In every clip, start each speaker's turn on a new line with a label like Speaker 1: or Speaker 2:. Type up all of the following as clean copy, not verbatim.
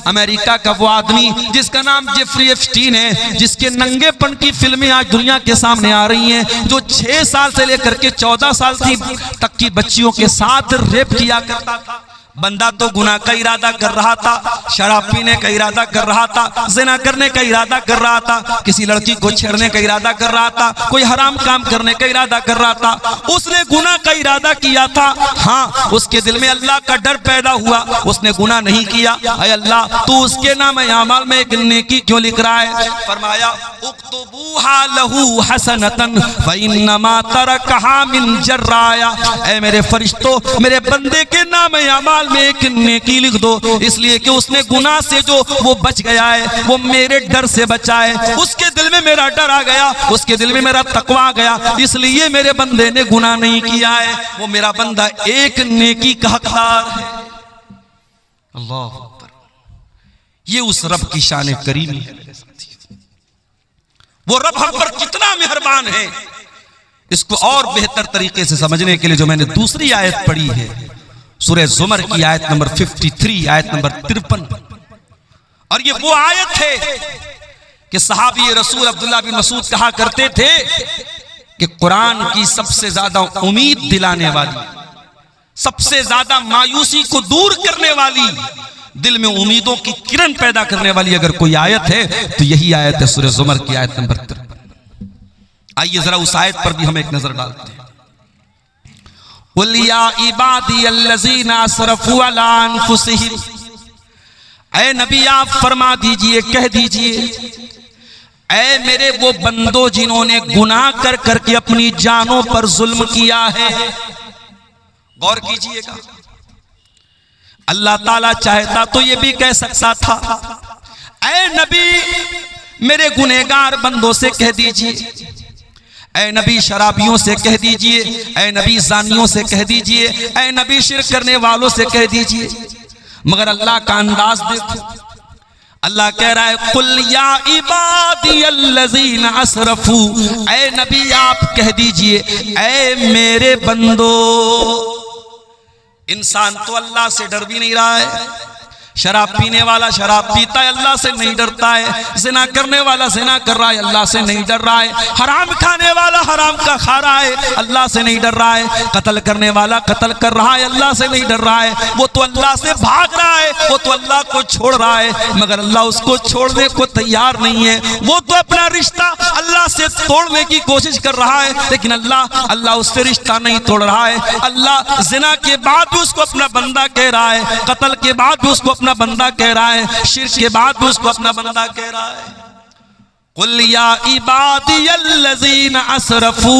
Speaker 1: America का वो आदमी जिसका नाम जेफरी एप्स्टीन है, जिसके नंगेपन की फिल्में आज दुनिया के सामने आ रही हैं, जो 6 साल से लेकर के 14 साल तक की बच्चियों के साथ रेप किया करता था। बंदा तो गुनाह का इरादा कर रहा था, शराब पीने का इरादा कर रहा था, ज़िना करने का इरादा कर रहा था, किसी लड़की को छेड़ने का इरादा कर रहा था, कोई हराम काम करने का इरादा कर रहा था। उसने गुनाह का इरादा किया था, हाँ, उसके दिल में अल्लाह का डर पैदा हुआ, उसने गुनाह नहीं किया। अय अल्लाह, तू उसके नाम अमाल में एक नेकी क्यों लिख रहा है? फरमाया उक्तबूहा लहू हसनतन फइन्नमा तरकहा मिन जर्राया। ऐ मेरे फरिश्तों, मेरे बंदे के नाम अमाल में एक नेकी लिख दो, इसलिए कि उसने गुनाह से जो वो बच गया है, वो मेरे डर से बचा है। उसके दिल में मेरा डर आ गया, उसके दिल में मेरा तकवा आ गया, इसलिए मेरे बंदे ने गुनाह नहीं किया है। वो मेरा बंदा एक नेकी का हकदार है। अल्लाह अकबर। ये उस रब की शान करीमी है। वो रब हम पर कितना मेहरबान है, इसको और बेहतर तरीके से समझने के लिए जो मैंने दूसरी आयत पढ़ी है, सूरह ज़ुमर की आयत नंबर 53, आयत नंबर 53, और ये वो आयत है कि सहाबी रसूल अब्दुल्लाह बिन मसूद कहा करते थे कि कुरान की सबसे ज्यादा उम्मीद दिलाने वाली, सबसे ज्यादा मायूसी को दूर करने वाली, दिल में उम्मीदों की किरण पैदा करने वाली अगर कोई आयत है तो यही आयत है, सूरह ज़ुमर की आयत नंबर 53। आइए जरा उस आयत पर भी हम एक नजर डालते हैं। ऐ नबी आप फरमा दीजिए, कह दीजिए, ऐ मेरे वो बंदो जिन्होंने गुनाह कर करके अपनी जानों पर जुल्म किया है। गौर कीजिएगा, अल्लाह ताला चाहता तो ये भी कह सकता था, ऐ नबी मेरे गुनहगार बंदों से कह दीजिए, ऐ नबी शराबियों से कह दीजिए, ऐ नबी ज़ानियों से कह दीजिए, ऐ नबी शिर्क करने वालों से कह दीजिए। मगर अल्लाह का अंदाज देखो, अल्लाह कह रहा है कुल या इबादियल्लज़ीना असरफू, ऐ नबी आप कह दीजिए, ऐ मेरे बंदो। इंसान तो अल्लाह से डर भी नहीं रहा है। शराब पीने वाला शराब पीता है, अल्लाह से नहीं डरता है। ज़िना करने वाला ज़िना कर रहा है, अल्लाह से नहीं डर रहा है। हराम खाने वाला हराम का खा रहा है, अल्लाह से नहीं डर रहा है। कत्ल करने वाला कत्ल कर रहा है, अल्लाह से नहीं डर रहा है। वो तो अल्लाह से भाग रहा है, वो तो अल्लाह को छोड़ रहा है, मगर अल्लाह उसको छोड़ने को तैयार नहीं है। वो तो अपना रिश्ता अल्लाह से तोड़ने की कोशिश कर रहा है, लेकिन अल्लाह उससे रिश्ता नहीं तोड़ रहा है। अल्लाह ज़िना के बाद भी उसको अपना बंदा कह रहा है, कत्ल के बाद भी उसको बंदा कह रहा है, शिर्क के बाद भी उसको अपना बंदा कह रहा है। कुल या इबादियल्लज़ीना असरफू,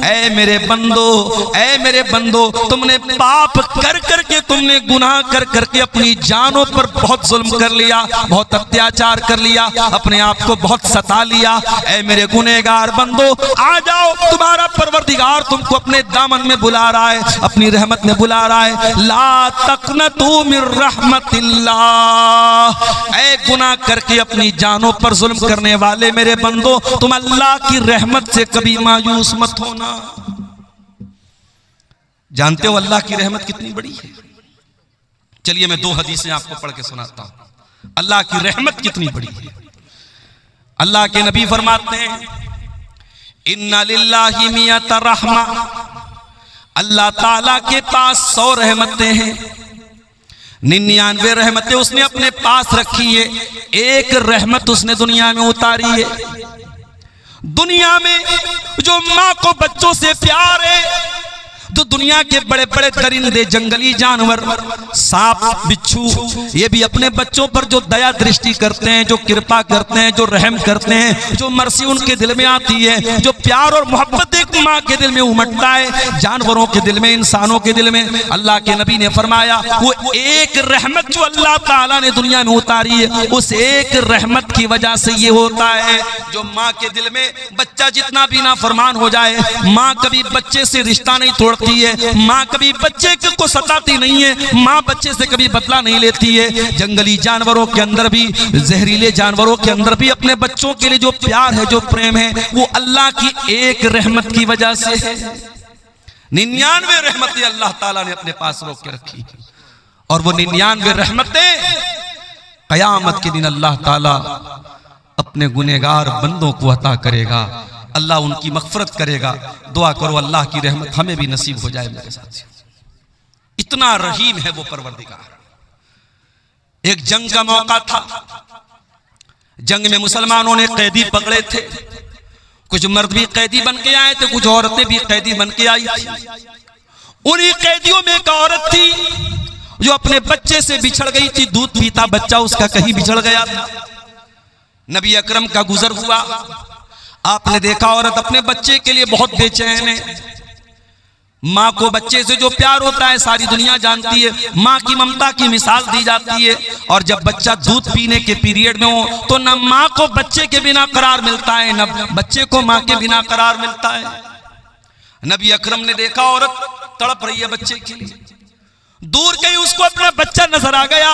Speaker 1: ऐ मेरे बंदो, ऐ मेरे बंदो, तुमने पाप कर करके, तुमने गुनाह कर करके अपनी जानों पर बहुत जुल्म कर लिया, बहुत अत्याचार कर लिया, अपने आप को बहुत सता लिया। ऐ मेरे गुनहगार बंदो, आ जाओ, तुम्हारा परवरदिगार तुमको अपने दामन में बुला रहा है, अपनी रहमत में बुला रहा है। ला तक़नतू मिन रहमतिल्लाह, ऐ गुनाह करके अपनी जानों पर जुल्म करने वाले मेरे बंदो, तुम अल्लाह की रहमत से कभी मायूस मत होना। जानते हो अल्लाह की रहमत कितनी बड़ी है? चलिए मैं 2 हदीसें आपको पढ़ के सुनाता हूं, अल्लाह की रहमत कितनी बड़ी है। अल्लाह के नबी फरमाते हैं, इन्ना लिल्लाहि मियता रहमा, अल्लाह ताला के पास 100 रहमतें हैं, 99 रहमतें उसने अपने पास रखी है, एक रहमत उसने दुनिया में उतारी है। दुनिया में जो माँ को बच्चों से प्यार है, तो दुनिया के बड़े बड़े दरिंदे, जंगली जानवर, सांप बिच्छू, ये भी अपने बच्चों पर जो दया दृष्टि करते हैं, जो कृपा करते हैं, जो रहम करते हैं, जो मर्सी उनके दिल में आती है, जो प्यार और मोहब्बत एक माँ के दिल में उमड़ता है, जानवरों के दिल में, इंसानों के दिल में, अल्लाह के नबी ने फरमाया वो एक रहमत जो अल्लाह ताला ने दुनिया में उतारी है, उस एक रहमत की वजह से ये होता है, जो माँ के दिल में बच्चा जितना भी नाफरमान हो जाए, माँ कभी बच्चे से रिश्ता नहीं तोड़ती है, माँ कभी बच्चे को सताती नहीं है, माँ बच्चे से कभी बदला नहीं लेती है। जंगली जानवरों के अंदर भी, जहरीले जानवरों के अंदर भी अपने बच्चों के लिए जो प्यार है, जो प्रेम है, वो अल्लाह की एक रहमत की वजह से है। 99 रहमतें अल्लाह ताला ने अपने पास रोक के रखी, और वो 99 रहमतें क़यामत के दिन अल्लाह ताला अपने गुनहगार बंदों को अता करेगा, अल्लाह उनकी मग़फ़िरत करेगा। दुआ करो अल्लाह की रहमत हमें भी नसीब हो जाए मेरे साथियों। इतना रहीम है वो परवरदिगार। एक जंग का मौका था, जंग में मुसलमानों ने कैदी पकड़े थे, कुछ मर्द भी कैदी बन के आए थे, कुछ औरतें भी कैदी बन के आई थी। उन्हीं कैदियों में एक औरत थी जो अपने बच्चे से बिछड़ गई थी, दूध पीता बच्चा उसका कहीं बिछड़ गया था। नबी अकरम का गुजर हुआ, आपने देखा औरत अपने बच्चे के लिए बहुत बेचैन है। माँ को बच्चे से जो प्यार होता है सारी दुनिया जानती है, माँ की ममता की मिसाल दी जाती है। और जब बच्चा दूध पीने के पीरियड में हो तो न माँ को बच्चे के बिना करार मिलता है, न बच्चे को माँ के बिना करार मिलता है। नबी अकरम ने देखा औरत तड़प रही है बच्चे के लिए, दूर कहीं उसको अपना बच्चा नजर आ गया।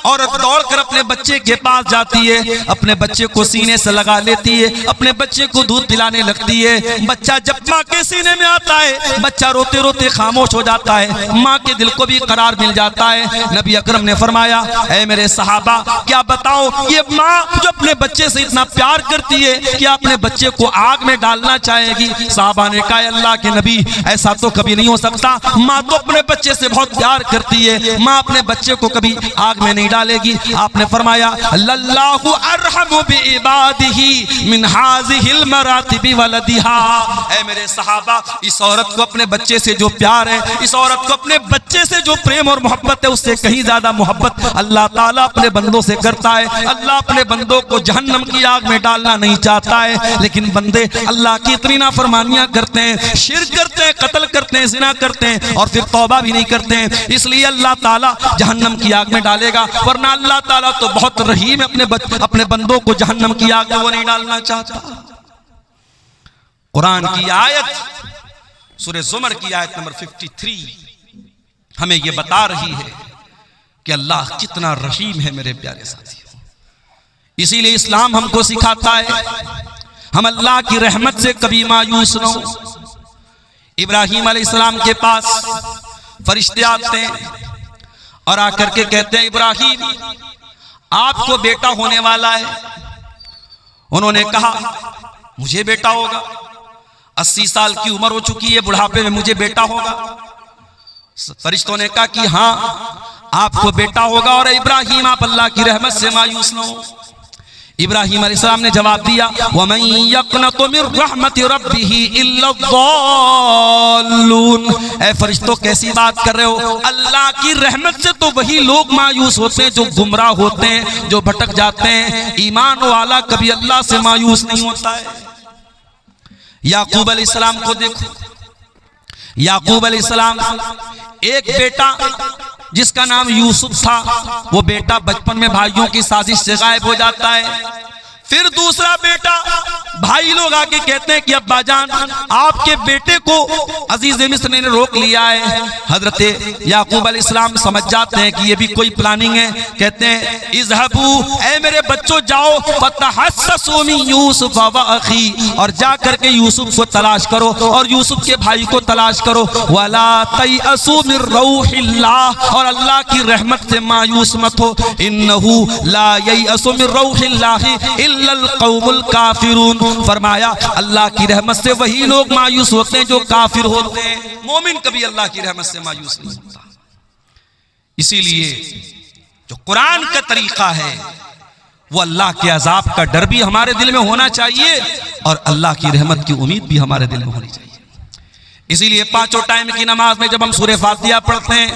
Speaker 1: औरत दौड़कर अपने बच्चे के पास जाती है, अपने बच्चे को सीने से लगा लेती है, अपने बच्चे को दूध पिलाने लगती है। बच्चा जब माँ के सीने में आता है, बच्चा रोते रोते खामोश हो जाता है, माँ के दिल को भी करार मिल जाता है। नबी अकरम ने फरमाया, ऐ मेरे सहाबा, क्या बताओ ये माँ जो अपने बच्चे से इतना प्यार करती है, क्या अपने बच्चे को आग में डालना चाहेगी? सहाबा ने कहा, अल्लाह के नबी, ऐसा तो कभी नहीं हो सकता। माँ तो अपने बच्चे से बहुत प्यार करती है, माँ अपने बच्चे को कभी आग में नहीं डालेगी। आपने फरमाया, लल्लाहु अरहमु बिइबादिही मिन हाज़िहिल मरातिबि वलदिहा। ऐ मेरे सहाबा, इस औरत को अपने बच्चे से जो प्यार है, इस औरत को अपने बच्चे से जो प्रेम और मोहब्बत है, उससे कहीं ज्यादा मोहब्बत अल्लाह ताला अपने बंदों से करता है। अल्लाह अपने बंदों को जहन्नम की आग में डालना नहीं चाहता है, लेकिन बंदे अल्लाह की इतनी नाफरमानियां करते हैं, शिर्क करते हैं, कत्ल करते हैं, ज़िना करते हैं और फिर तौबा भी नहीं करते हैं। इसलिए अल्लाह ताला जहन्नम की आग में डालेगा, वरना अल्लाह ताला तो बहुत रहीम है, अपने बंदों को जहन्नम की आग में वो नहीं डालना चाहता। कुरान की आयत सूरह ज़ुमर की आयत नंबर 53 हमें ये बता रही है कि अल्लाह कितना रहीम है मेरे प्यारे साथियों। इसीलिए इस्लाम हमको सिखाता है हम अल्लाह की रहमत से कभी मायूस न हो। इब्राहीम अलैहिस्सलाम के पास फरिश्ते आते हैं और आकर के कहते हैं, इब्राहीम आपको बेटा होने वाला है। उन्होंने कहा, मुझे बेटा होगा? 80 साल की उम्र हो चुकी है, बुढ़ापे में मुझे बेटा होगा? फरिश्तों ने कहा कि हाँ आपको बेटा होगा, और इब्राहीम आप अल्लाह की रहमत से मायूस न हो। इब्राहीम अलैहिस्सलाम ने जवाब दिया, वमन यक़नतु मिन रहमति रब्बिही इल्ला ज़ाल्लून। ऐ फरिश्तों, कैसी बात कर रहे हो? अल्लाह की रहमत से तो वही लोग मायूस होते हैं जो गुमराह होते हैं, जो भटक जाते हैं। ईमान वाला कभी अल्लाह से मायूस नहीं होता है। याकूब अलैहिस्सलाम को देखो, याकूब अलैहिस्सलाम एक बेटा जिसका नाम यूसुफ था, वो बेटा बचपन में भाइयों की साजिश से गायब हो जाता है। फिर दूसरा बेटा, भाई लोग आके कहते हैं कि अब्बाजान आपके बेटे को अजीज मिस्र ने रोक लिया है। हजरत याकूब अलैहिस्सलाम समझ जाते हैं कि ये भी कोई प्लानिंग है। कहते हैं, इज़हबू, ऐ मेरे बच्चों जाओ, फतहस्ससू मिन यूसुफ व अखी, और जा करके यूसुफ को तलाश करो और यूसुफ के भाई को तलाश करो। वला तयअसू मिन रौहिल्लाह, और अल्लाह की रहमत से मायूस मत हो। इन्नहू ला ययअसू मिन रौहिल्लाहि इल्लल कौमुल काफिरून। फरमाया, अल्लाह की रहमत से वही लोग मायूस होते हैं जो काफिर होते हैं। मोमिन कभी अल्लाह की रहमत से मायूस नहीं होता। इसीलिए जो कुरान का तरीका है वो अल्लाह के अजाब का डर भी हमारे दिल में होना चाहिए और अल्लाह की रहमत की उम्मीद भी हमारे दिल में होनी चाहिए। इसीलिए पांचों टाइम की नमाज में जब हम सूरह फातिहा पढ़ते हैं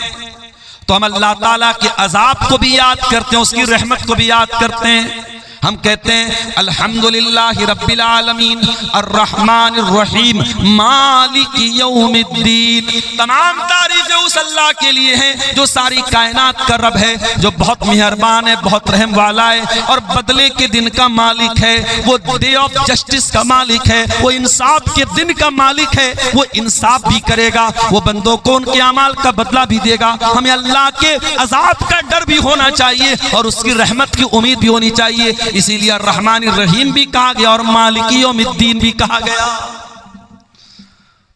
Speaker 1: तो हम अल्लाह ताला के अजाब को भी याद करते हैं, उसकी रहमत को भी याद करते हैं। हम कहते हैं, अल्हम्दुलिल्लाहि रब्बिल आलमीन अर्रहमानिर रहीम मालिकी यौमिद्दीन। तमाम तारीफ़ें उस अल्लाह के लिए हैं जो सारी कायनात का रब है, जो बहुत मेहरबान है, बहुत रहम वाला है और बदले के दिन का मालिक है। वो डे ऑफ जस्टिस का मालिक है, वो इंसाफ के दिन का मालिक है। वो इंसाफ भी करेगा, वो बंदों को उनके अमाल का बदला भी देगा। हमें अल्लाह के अजाब का डर भी होना चाहिए और उसकी रहमत की उम्मीद भी होनी चाहिए। इसीलिए रहमानिर रहीम भी कहा गया और मालिकी यौमिद्दीन भी कहा गया।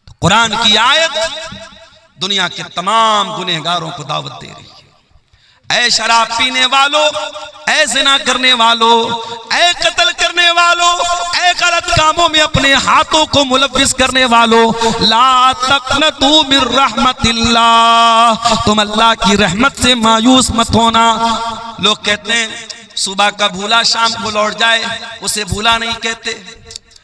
Speaker 1: तो कुरान की आयत दुनिया के तमाम गुनहगारों को दावत दे रही है, ऐ शराब पीने वालों, ऐ जिना करने वालों, ऐ कत्ल करने वालों, ऐ गलत कामों में अपने हाथों को मुलव्विस करने वालों, ला तक़नतू मिर रहमतिल्लाह, तुम अल्लाह की रहमत से मायूस मत होना। लोग कहते हैं सुबह का भूला शाम को लौट जाए, उसे भूला नहीं कहते,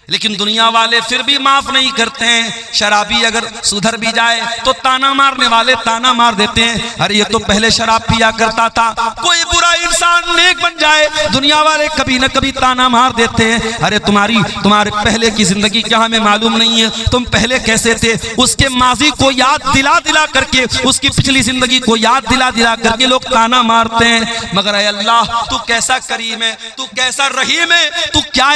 Speaker 1: लेकिन दुनिया वाले फिर भी माफ नहीं करते हैं। शराबी अगर सुधर भी जाए तो ताना मारने वाले ताना मार देते हैं, अरे ये तो पहले शराब पिया करता था। कोई बुरा इंसान नेक बन जाए, दुनिया वाले कभी न कभी ताना मार देते हैं, अरे तुम्हारे पहले की जिंदगी क्या हमें मालूम नहीं है, तुम पहले कैसे थे। उसके माजी को याद दिला दिला करके, उसकी पिछली जिंदगी को याद दिला दिला करके लोग ताना मारते हैं। मगर ऐ अल्लाह, तू कैसा करीम है, तू कैसा रहीम है, तू क्या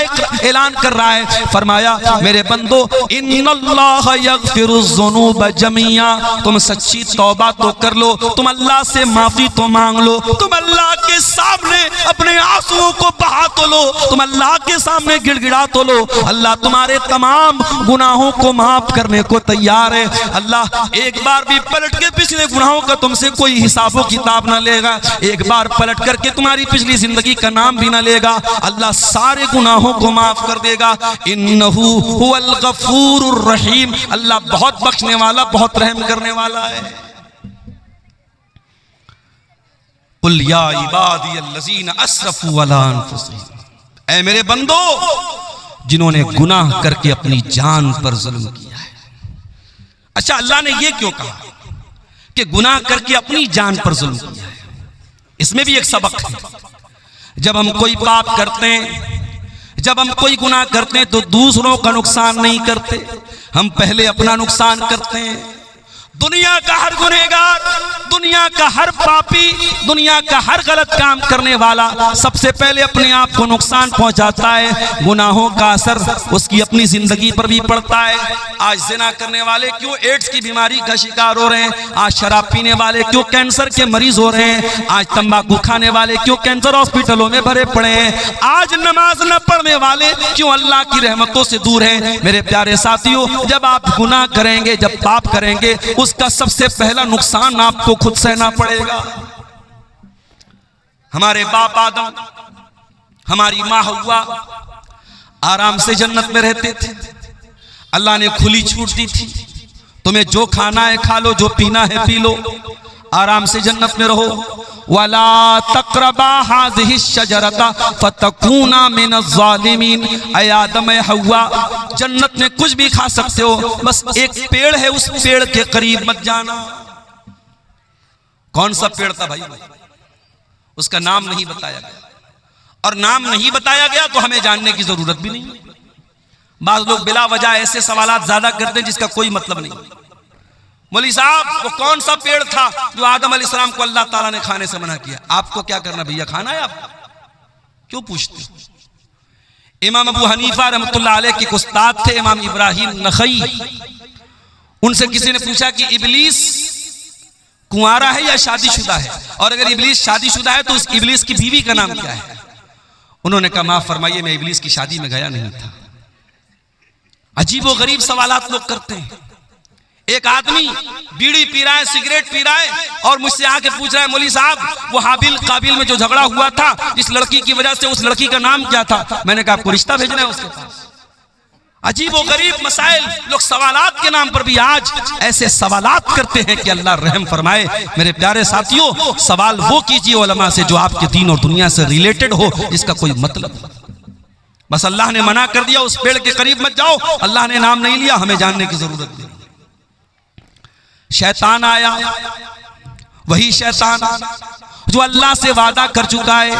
Speaker 1: ऐलान कर रहा है। फरमाया मेरे बंदो, इन्नल्लाह यग़फिरुज़्ज़ुनूब जमीआ, तुम सच्ची तौबा तो कर लो, तुम अल्लाह से माफी तो मांग लो, तुम अल्लाह के सामने अपने आंसुओं को बहा तो लो, तुम अल्लाह के सामने गिड़गिड़ा तो लो। अल्लाह तुम्हारे तमाम गुनाहों को माफ करने को तैयार है। अल्लाह एक बार भी पलट के पिछले गुनाहों का तुमसे कोई हिसाबो किताब ना लेगा, एक बार पलट करके तुम्हारी पिछली जिंदगी का नाम भी ना लेगा। अल्लाह सारे गुनाहों को माफ कर देगा। इन्नहु हुवल गफूरुर रहीम, अल्लाह बहुत बख्शने वाला, बहुत रहम करने वाला है। कुल या इबादियल्लज़ीना अस्रफू अला अनफुसिहिम, ऐ मेरे बंदो जिन्होंने गुनाह करके अपनी जान पर जुल्म किया है। अच्छा, अल्लाह ने यह क्यों कहा कि गुनाह करके अपनी जान पर जुल्म किया है? इसमें भी एक सबक है। जब हम कोई पाप करते हैं, जब हम कोई गुनाह करते हैं तो दूसरों का नुकसान नहीं करते, हम पहले अपना नुकसान करते हैं। दुनिया का हर गुनहगार, दुनिया का हर पापी, दुनिया का हर गलत काम करने वाला सबसे पहले अपने आप को नुकसान पहुंचाता है। गुनाहों का असर उसकी अपनी जिंदगी पर भी पड़ता है। आज जिना करने वाले क्यों एड्स की बीमारी का शिकार हो रहे हैं, आज शराब पीने वाले क्यों कैंसर के मरीज हो रहे हैं, आज तंबाकू खाने वाले क्यों कैंसर हॉस्पिटलों में भरे पड़े हैं, आज नमाज न पढ़ने वाले क्यों अल्लाह की रहमतों से दूर हैं। मेरे प्यारे साथियों, जब आप गुनाह करेंगे, जब पाप करेंगे, उसका सबसे पहला नुकसान आपको खुद सहना पड़ेगा। हमारे बाप आदम, हमारी माँ हव्वा आराम से जन्नत में रहते थे। अल्लाह ने खुली छूट दी थी, तुम्हें जो खाना है खा लो, जो पीना है पी लो, आराम से जन्नत में रहो। वला तक़रबा हाज़िहि शजरता फतकूना मिनज़्ज़ालिमीन, ऐ आदम ऐ हव्वा, जन्नत में कुछ भी खा सकते हो, बस एक पेड़ है, उस पेड़ के करीब मत जाना। कौन सा पेड़ था भाई? उसका नाम नहीं बताया गया, और नाम नहीं बताया गया तो हमें जानने की जरूरत भी नहीं। बाज़ लोग बिला वजह ऐसे सवालात ज्यादा करते हैं जिसका कोई मतलब नहीं। मौलवी साहब, वो कौन सा पेड़ था जो आदम अलैहिस्सलाम को अल्लाह ताला ने खाने से मना किया? आपको क्या करना भैया, खाना है आप क्यों पूछते? इमाम अबू हनीफा रहमतुल्लाह अलैह के उस्ताद थे इमाम इब्राहिम नखई। उनसे किसी ने पूछा कि इबलीस कुंवारा है या शादीशुदा है, और अगर इबलीस शादीशुदा है तो उस इबलीस की बीवी का नाम क्या है? उन्होंने कहा माफ फरमाइए, मैं इबलीस की शादी में गया नहीं था। अजीबो गरीब सवालात लोग करते हैं। एक आदमी बीड़ी पी रहा है, सिगरेट पी रहा है, और मुझसे आके पूछ रहा है मौलवी साहब, वो हाबिल काबिल में जो झगड़ा हुआ था इस लड़की की वजह से, उस लड़की का नाम क्या था? मैंने कहा आपको रिश्ता भेजना है उसके पास। अजीबो गरीब मसाइल, लोग सवालात के नाम पर भी आज ऐसे सवालात करते हैं कि अल्लाह रहम फरमाए। मेरे प्यारे साथियों, सवाल वो कीजिए उलमा से जो आपके दीन और दुनिया से रिलेटेड हो, इसका कोई मतलब। बस अल्लाह ने मना कर दिया उस पेड़ के करीब मत जाओ, अल्लाह ने नाम नहीं लिया, हमें जानने की जरूरत नहीं। शैतान आया, वही शैतान जो अल्लाह से वादा कर चुका है,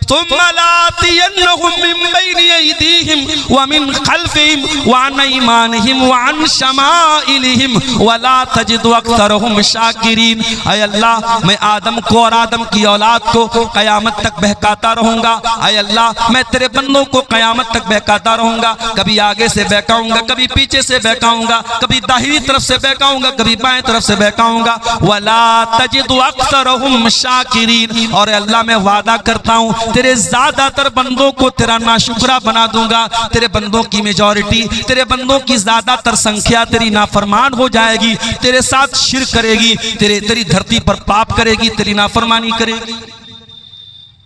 Speaker 1: तुम लातियन्नहुम मिन बैनि अयदीहिम व मिन खल्फिहिम व अन ऐमानिहिम व अन शमाइलिहिम व ला तजिदु अक्सरहुम शाकिरीन। ऐ अल्लाह, मैं आदम को और आदम की औलाद को कयामत तक बहकाता रहूंगा। ऐ अल्लाह, मैं तेरे बंदों को कयामत तक बहकाता रहूंगा। कभी आगे से बहकाऊंगा, कभी पीछे से बहकाऊंगा, कभी दाहिनी तरफ से बहकाऊंगा, कभी बाएं तरफ से बहकाऊंगा। व ला तजिदु अक्सरहुम शाकिरीन, और अल्लाह मैं वादा करता हूँ तेरे ज्यादातर बंदों को तेरा नाशुक्रा बना दूंगा, तेरे बंदों की मेजॉरिटी, तेरे बंदों की ज्यादातर संख्या तेरी नाफरमान हो जाएगी, तेरे साथ शिर्क करेगी, तेरी धरती पर पाप करेगी, तेरी नाफरमानी करेगी।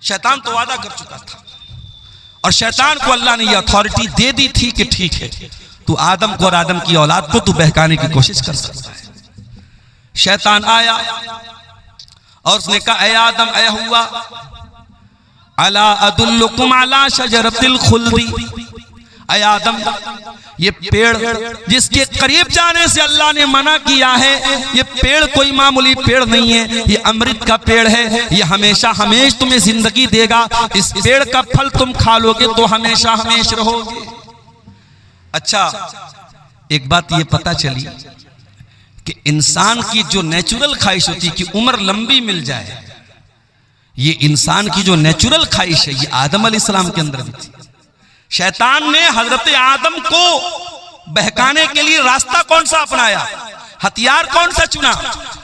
Speaker 1: शैतान तो वादा कर चुका था और शैतान को अल्लाह ने यह अथॉरिटी दे दी थी कि ठीक है, तू आदम को और आदम की औलाद को तू बहकाने की कोशिश कर सकता है। शैतान आया और उसने कहा, ऐ आदम, ऐ हुआ, अला अदुल्लुकुम अला शजरतिल खुल्दी, ऐ आदम, ये पेड़ जिसके करीब जाने से अल्लाह ने मना किया है, ये पेड़ कोई मामूली पेड़ नहीं है, ये अमृत का पेड़ है, ये हमेशा हमेश तुम्हें जिंदगी देगा, इस पेड़ का फल तुम खा लोगे तो हमेशा हमेश रहोगे। अच्छा, एक बात ये पता चली कि इंसान की जो नेचुरल ख्वाहिश होती है कि उम्र लंबी मिल जाए, ये इंसान की जो नेचुरल ख्वाहिश है, ये आदम अलैहिस्सलाम के अंदर भी थी। शैतान ने हजरत आदम को बहकाने के लिए रास्ता कौन सा अपनाया, हथियार कौन सा चुना?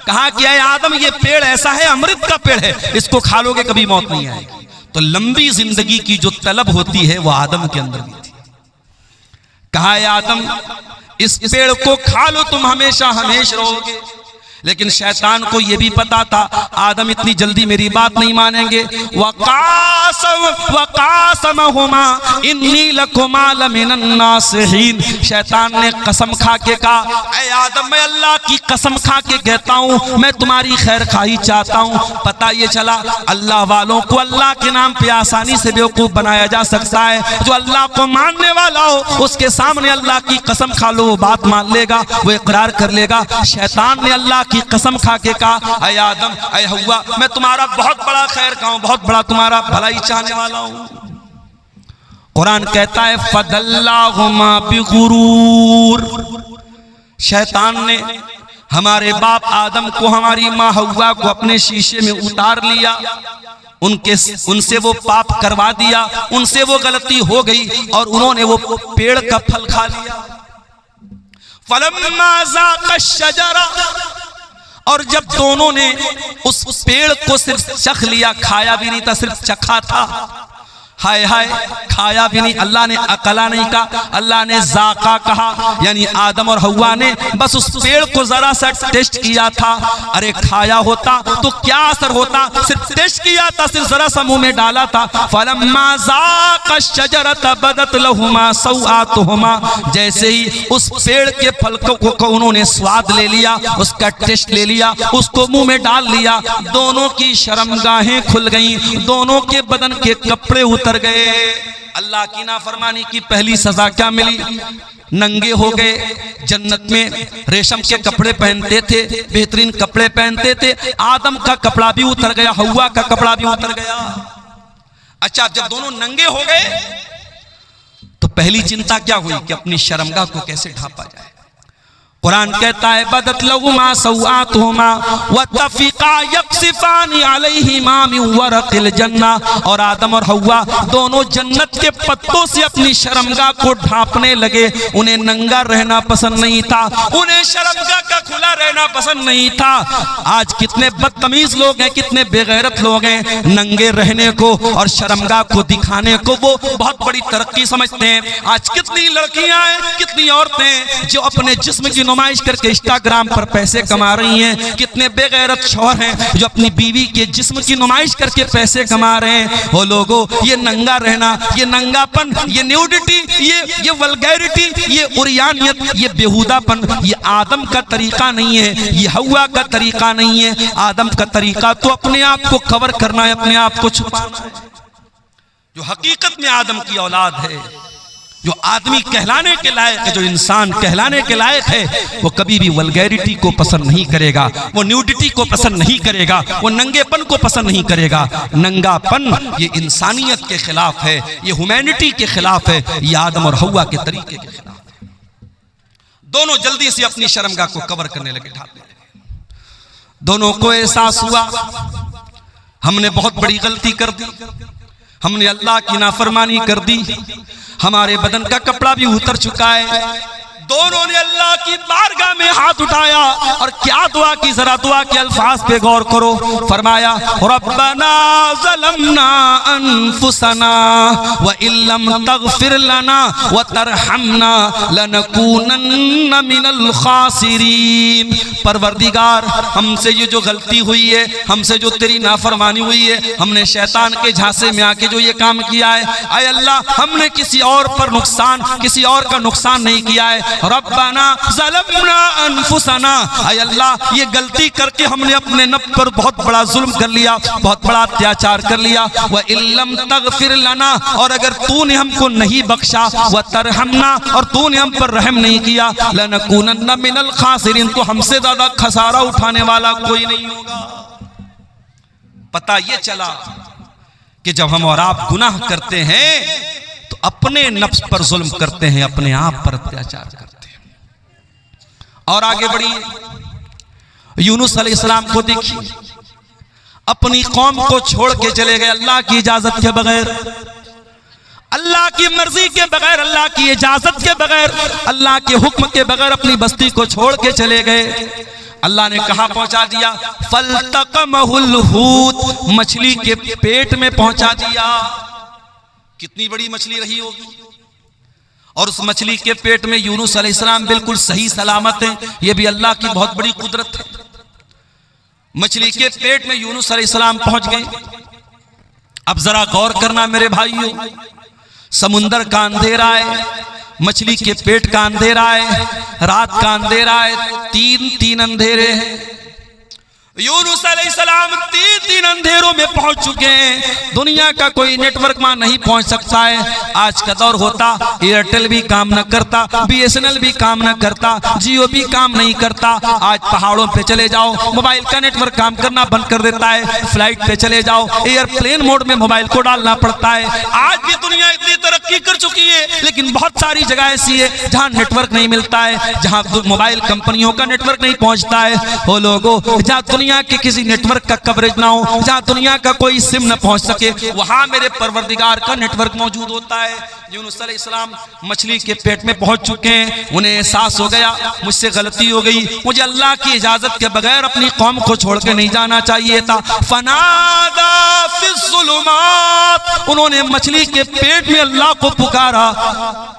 Speaker 1: कहा कि ऐ आदम, ये पेड़ ऐसा है, अमृत का पेड़ है, इसको खा लोगे कभी मौत नहीं आएगी। तो लंबी जिंदगी की जो तलब होती है वो आदम के अंदर भी थी। कहा, ऐ आदम, इस पेड़ को खा लो, तुम हमेशा हमेश रहोगे। लेकिन शैतान को यह भी पता था आदम इतनी जल्दी मेरी बात नहीं मानेंगे। वकासमहुमा इन्नी लकुमा लमिनन नासिहीन, शैतान ने कसम खा के कहा, ऐ आदम, मैं अल्लाह की कसम खा के कहता हूँ, मैं तुम्हारी खैर खाही चाहता हूँ। पता ये चला अल्लाह वालों को अल्लाह के नाम पे आसानी से बेवकूफ बनाया जा सकता है। जो अल्लाह को मानने वाला हो उसके सामने अल्लाह की कसम खा लो, वो बात मान लेगा, वो इकरार कर लेगा। शैतान ने अल्लाह की कसम खा के कहा, ऐ आदम, ऐ हव्वा, मैं तुम्हारा बहुत बड़ा खैर का हूं, बहुत बड़ा तुम्हारा भलाई चाहने वाला हूं। कुरान कहता है, फदल्लाहुमा बिगुरूर, शैतान ने हमारे बाप आदम को, हमारी माँ हव्वा को अपने शीशे में उतार लिया, उनसे वो पाप करवा दिया, उनसे वो गलती हो गई और उन्होंने वो पेड़ का फल खा लिया। फलम्मा ज़ाक़ा शजरा, और जब दोनों ने उस पेड़ को सिर्फ चख लिया, खाया भी नहीं था, सिर्फ चखा था, हाय हाय, खाया भी नहीं, अल्लाह ने अकला नहीं कहा, अल्लाह ने जाका कहा, यानी आदम और हव्वा ने बस उस पेड़ को जरा सा टेस्ट किया था। अरे खाया होता तो क्या असर होता, सिर्फ टेस्ट किया था, सिर्फ जरा सा मुंह में डाला था। फलम्मा ज़ाक़ा शजरत बदत लहुमा सौआतुहुमा, जैसे ही उस पेड़ के फल को उन्होंने स्वाद ले लिया, उसका टेस्ट ले लिया, उसको मुंह में डाल लिया, दोनों की शर्मगाहें खुल गईं, दोनों के बदन के कपड़े उतर गए। अल्लाह की नाफरमानी की पहली सजा क्या मिली? नंगे हो गए। जन्नत में रेशम के कपड़े पहनते थे, बेहतरीन कपड़े पहनते थे, आदम का कपड़ा भी उतर गया, हव्वा का कपड़ा भी उतर गया। अच्छा, जब दोनों नंगे हो गए तो पहली चिंता क्या हुई कि अपनी शर्मगाह को कैसे ढांपा जाए। कुरान कहता है, बदत लहुमा सौआतुहुमा वतफिका यक्सिफानी अलैहिमा मिन वरक़िल जन्ना, और आदम और हव्वा दोनों जन्नत के पत्तों से अपनी शर्मगाह को ढांपने लगे। उन्हें नंगा रहना पसंद नहीं था, उन्हें शर्मगाह का खुला रहना पसंद नहीं था। आज कितने बदतमीज लोग हैं, कितने बेगैरत लोग हैं, नंगे रहने को और शर्मगाह को दिखाने को वो बहुत बड़ी तरक्की समझते हैं। आज कितनी लड़कियां हैं, कितनी औरतें जो अपने जिस्म की नुमाइश करके इंस्टाग्राम पर पैसे कमा रही हैं। कितने बेगैरत शौहर हैं जो अपनी बीवी के जिस्म की नुमाइश करके पैसे कमा रहे हैं। वो लोगों, ये नंगा रहना, ये नंगापन, ये न्यूडिटी, ये वल्गैरिटी, ये उरियानियत, ये बेहुदापन, ये आदम का तरीका नहीं है, ये हव्वा का तरीका नहीं है। आदम का तरीका तो अपने आप को कवर करना है, अपने आप को छुपाना है। जो हकीकत में आदम की औलाद है, जो आदमी कहलाने के लायक है, जो इंसान कहलाने के लायक है, वो कभी भी वल्गैरिटी को पसंद नहीं करेगा, वो न्यूडिटी को पसंद नहीं करेगा, वो नंगेपन को पसंद नहीं करेगा। नंगापन ये इंसानियत के खिलाफ है, ये ह्यूमैनिटी के खिलाफ है, ये आदम और हव्वा के तरीके के खिलाफ है। दोनों जल्दी से अपनी शर्मगाह को कवर करने लगे, ढांपने लगे। दोनों को एहसास हुआ हमने बहुत बड़ी गलती कर दी, हमने अल्लाह की नाफरमानी कर दी, हमारे बदन का कपड़ा भी उतर चुका है, दोनों ने अल्लाह की बारगाह में हाथ उठाया और क्या दुआ की, जरा दुआ के अल्फाज पे गौर करो। फरमाया रब्बना ज़लमना अनफुसना व इल्लम तगफिर लना व तरहमना लनकूनन्ना मिनल खासिरीन। परवरदिगार, हमसे ये जो गलती हुई है, हमसे जो तेरी नाफरमानी हुई है, हमने शैतान के झांसे में आके जो ये काम किया है, आय अल्लाह हमने किसी और पर नुकसान, किसी और का नुकसान नहीं किया है। रब्बाना ज़लमना अनफुसना, आय अल्लाह ये गलती करके हमने अपने नफ्स पर बहुत बड़ा जुल्म कर लिया, बहुत बड़ा अत्याचार कर लिया। व इल्लम तगफिर लना, और अगर तूने हमको नहीं बख्शा, व तरहमना, और तूने हम पर रहम नहीं किया, लनकूनन्ना मिनल खासिरीन, तो हमसे ज्यादा खसारा उठाने वाला कोई नहीं होगा। पता ये चला कि जब हम और आप गुनाह करते हैं तो अपने नफ्स पर जुल्म करते हैं, अपने आप पर अत्याचार करते हैं। और आगे बढ़िए, यूनुस अलैहिस्सलाम को देखिए, अपनी कौम को छोड़ के चले गए अल्लाह की इजाजत के बगैर, अल्लाह की मर्जी के बगैर, अल्लाह की इजाजत के बगैर, अल्लाह के हुक्म के बगैर अपनी बस्ती को छोड़ के चले गए। अल्लाह ने कहा पहुंचा दिया, फल्तकमहुल हूत, मछली के पेट में पहुंचा दिया। कितनी बड़ी मछली रही होगी, और उस मछली के पेट में यूनुस अलैहिस्सलाम बिल्कुल सही सलामत है। यह भी अल्लाह की बहुत बड़ी कुदरत है। मछली के पेट में यूनुस अलैहिस्सलाम पहुंच गए। अब जरा गौर करना मेरे भाइयों, समुंदर का अंधेरा है, मछली के पेट का अंधेरा है, रात का अंधेरा है, तीन अंधेरे हैं। यूनुस अलैहिस्सलाम तीन अंधेरों में पहुंच चुके हैं। दुनिया का कोई नेटवर्क वहां नहीं पहुंच सकता है। आज का दौर होता, एयरटेल भी काम न करता, BSNL भी काम न करता, जियो भी काम नहीं करता। आज पहाड़ों पे चले जाओ, मोबाइल का नेटवर्क काम करना बंद कर देता है। फ्लाइट पे चले जाओ, एयरप्लेन मोड में मोबाइल को डालना पड़ता है। आज भी दुनिया इतनी तरक्की कर चुकी है, लेकिन बहुत सारी जगह ऐसी है जहां नेटवर्क नहीं मिलता है, जहां मोबाइल कंपनियों का नेटवर्क नहीं पहुंचता है। वो लोगों, जहां दुनिया के किसी नेटवर्क का कवरेज ना हो, जहां दुनिया का कोई सिम न पहुंच सके, वहां मेरे परवरदिगार का नेटवर्क मौजूद होता है। यूनुस अलैहिस्सलाम मछली के पेट में पहुंच चुके हैं। उन्हें एहसास हो गया, मुझसे गलती हो गई, मुझे अल्लाह की इजाजत के बगैर अपनी कौम को छोड़ के नहीं जाना चाहिए था। फनादा फिज़्ज़ुलुमात, उन्होंने मछली के पेट में अल्लाह को पुकारा।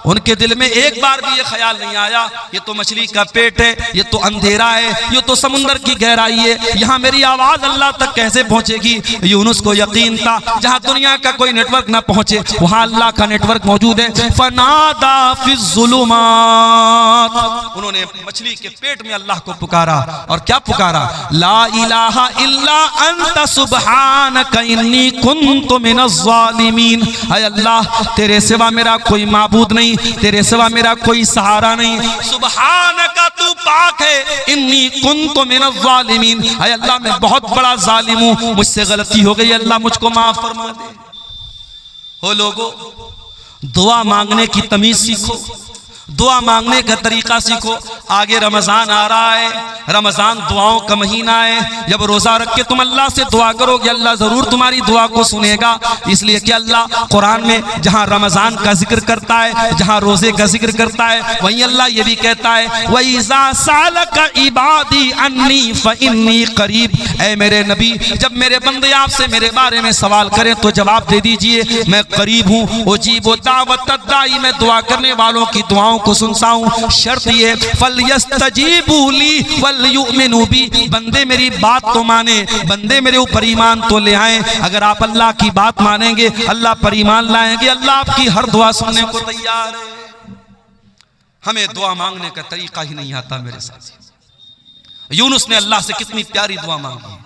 Speaker 1: उनके दिल में एक बार भी ये ख्याल नहीं आया, ये तो मछली का पेट है, ये तो अंधेरा है, ये तो समुंदर की गहराई है, यहाँ मेरी आवाज अल्लाह तक कैसे पहुंचेगी। यूनुस को यकीन था, जहां दुनिया का कोई नेटवर्क ना पहुंचे वहां अल्लाह का नेटवर्क मौजूद है। फनादा फिज़्ज़ुलुमात, उन्होंने मछली के पेट में अल्लाह को पुकारा। और क्या पुकारा? ला इलाहा इल्ला अंत सुब्हानका इन्नी कुन्तु मिनज़्ज़ालिमीन। हाय अल्लाह, तेरे सिवा मेरा कोई माबूद नहीं, तेरे सिवा मेरा कोई सहारा नहीं। सुब्हानका, तू पाक है, इन्नी कुन्तु मिनज़्ज़ालिमीन, हाय अल्लाह मैं बहुत बड़ा जालिम हूं, मुझसे गलती हो गई, अल्लाह मुझको माफ फरमा दे। हो लोगों, दुआ मांगने की तमीज सीखो, दुआ मांगने का तरीका सीखो। आगे रमजान आ रहा है, रमजान दुआओं का महीना है। जब रोजा रख के तुम अल्लाह से दुआ करोगे, अल्लाह जरूर तुम्हारी दुआ को सुनेगा। इसलिए कि अल्लाह कुरान में जहां रमजान का जिक्र करता है, जहां रोजे का जिक्र करता है, वहीं अल्लाह ये भी कहता है, वइज़ा सालका इबादी अन्नी फइन्नी करीब। ऐ मेरे नबी, जब मेरे बंदे आपसे मेरे बारे में सवाल करें तो जवाब दे दीजिए, मैं करीब हूँ। उजीबु दावतद दाई, मैं दुआ करने वालों की दुआओं को सुनता हूँ। शर्त ये, फलयस्तजीबू ली वलयुमिनू बी, बंदे मेरी बात तो माने, बंदे मेरे ऊपर ईमान तो ले आए। अगर आप अल्लाह की बात मानेंगे, अल्लाह पर ईमान लाएंगे, अल्लाह आपकी हर दुआ सुनने को तैयार है। हमें दुआ मांगने का तरीका ही नहीं आता मेरे साथ। यूनुस ने अल्लाह से कितनी प्यारी दुआ मांगी,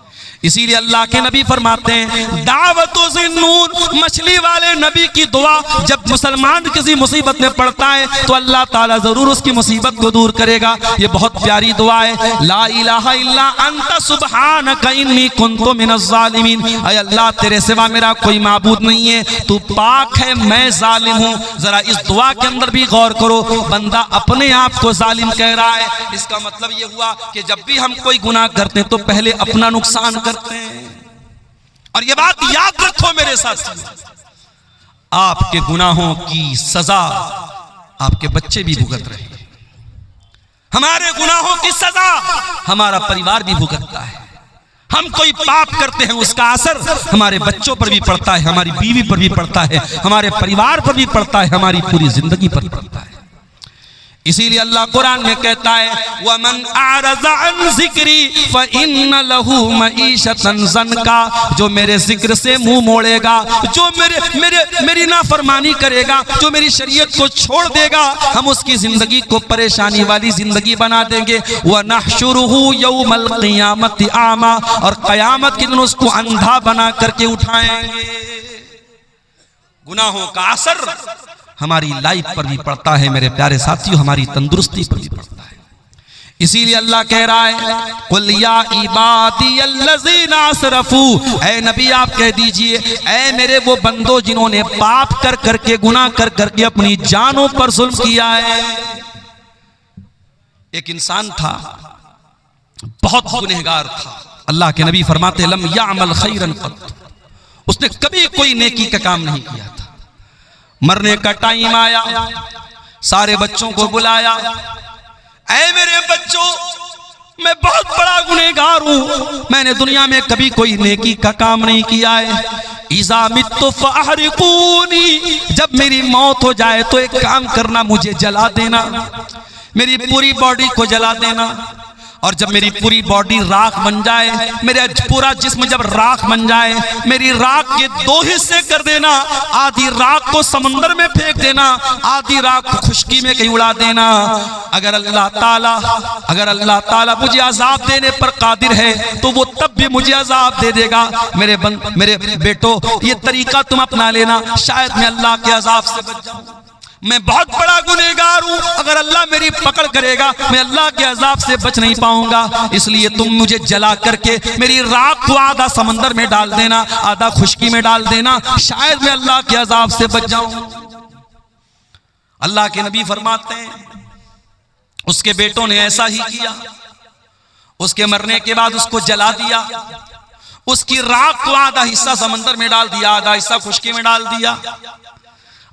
Speaker 1: इसीलिए अल्लाह के नबी फरमाते हैं, दावतो ज़िन्नून, मछली वाले नबी की दुआ, जब मुसलमान किसी मुसीबत में पड़ता है तो अल्लाह ताला जरूर उसकी मुसीबत को दूर करेगा। ये बहुत प्यारी दुआ है। ला इलाहा इल्ला अंत सुब्हानका इन्नी कुन्तु मिनज़्ज़ालिमीन, ऐ अल्लाह तेरे सिवा मेरा कोई माबूद नहीं है, तू पाक है, मैं जालिम हूँ। जरा इस दुआ के अंदर भी गौर करो, बंदा अपने आप को जालिम कह रहा है। इसका मतलब ये हुआ कि जब भी हम कोई गुनाह करते हैं तो पहले अपना नुकसान करते हैं। और ये बात याद रखो मेरे साथ, आपके गुनाहों की सजा आपके बच्चे भी भुगत रहे हैं। हमारे गुनाहों की सजा हमारा परिवार भी भुगतता है। हम कोई पाप करते हैं, उसका असर हमारे बच्चों पर भी पड़ता है, हमारी बीवी पर भी पड़ता है, हमारे परिवार पर भी पड़ता है, हमारी पूरी जिंदगी पर पड़ता है। इसीलिए अल्लाह कुरान में कहता है वमन आरज़ा अन ज़िक्री फ़इन्न लहू मईशतन ज़नका, जो मेरे जिक्र से मुंह मोड़ेगा, जो मेरी नाफरमानी करेगा, जो मेरी शरीयत को छोड़ देगा, हम उसकी जिंदगी को परेशानी वाली जिंदगी बना देंगे। व नहशुरुहु यौमल क़ियामति आमा, और क़यामत के दिन उसको अंधा बना करके उठाएंगे। गुनाहों का असर हमारी लाइफ पर भी पड़ता है मेरे प्यारे साथियों, हमारी तंदुरुस्ती पर भी पड़ता है। इसीलिए अल्लाह कह रहा है कुल या इबादियल्लज़ीना असरफू, ऐ नबी आप कह दीजिए ऐ मेरे वो बंदो जिन्होंने पाप कर करके, गुनाह कर करके अपनी जानों पर जुल्म किया है। एक इंसान था, बहुत गुनहगार था। अल्लाह के नबी फरमाते लम यामल खैरन क़त, उसने कभी कोई नेकी का काम नहीं किया था। मरने का टाइम आया, सारे बच्चों को बुलाया, ऐ मेरे बच्चों मैं बहुत बड़ा गुनहगार हूं, मैंने दुनिया में कभी कोई नेकी का काम नहीं किया है। इज़ा मित्तु फ़अहरिकूनी, जब मेरी मौत हो जाए तो एक काम करना, मुझे जला देना, मेरी पूरी बॉडी को जला देना, और जब मेरी पूरी बॉडी राख बन जाए, मेरा पूरा जिस्म जब राख बन जाए, मेरी राख के दो हिस्से कर देना, आधी राख को समंदर में फेंक देना, आधी राख को खुशकी में कहीं उड़ा देना। अगर अल्लाह ताला मुझे अजाब देने पर कादिर है तो वो तब भी मुझे अजाब दे देगा। मेरे बेटो ये तरीका तुम अपना लेना, शायद मैं अल्लाह के अजाब से बच जाऊं। मैं बहुत बड़ा गुनहगार हूं, अगर अल्लाह मेरी पकड़ करेगा मैं अल्लाह के अजाब से बच नहीं पाऊंगा, इसलिए तुम मुझे जला करके मेरी राख को आधा समंदर में डाल देना, आधा खुशकी में डाल देना, शायद मैं अल्लाह के अजाब से बच जाऊं। अल्लाह के नबी फरमाते हैं उसके बेटों ने ऐसा ही किया। उसके मरने के बाद उसको जला दिया, उसकी राख को आधा हिस्सा समंदर में डाल दिया, आधा हिस्सा खुशकी में डाल दिया।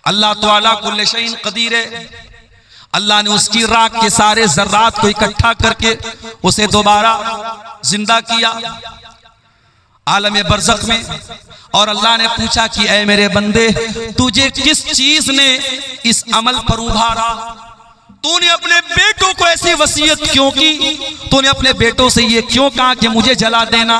Speaker 1: अल्लाह ताला कुल्ले शैइन कदीर है, अल्लाह ने उसकी राख के सारे जर्रात को इकट्ठा करके उसे दोबारा जिंदा किया आलम बरज़ख में। और अल्लाह ने पूछा कि ऐ मेरे बंदे, तुझे किस चीज ने इस अमल पर उभारा? तूने अपने बेटों को ऐसी वसीयत क्यों की? तूने अपने बेटों से ये क्यों कहा कि मुझे जला देना?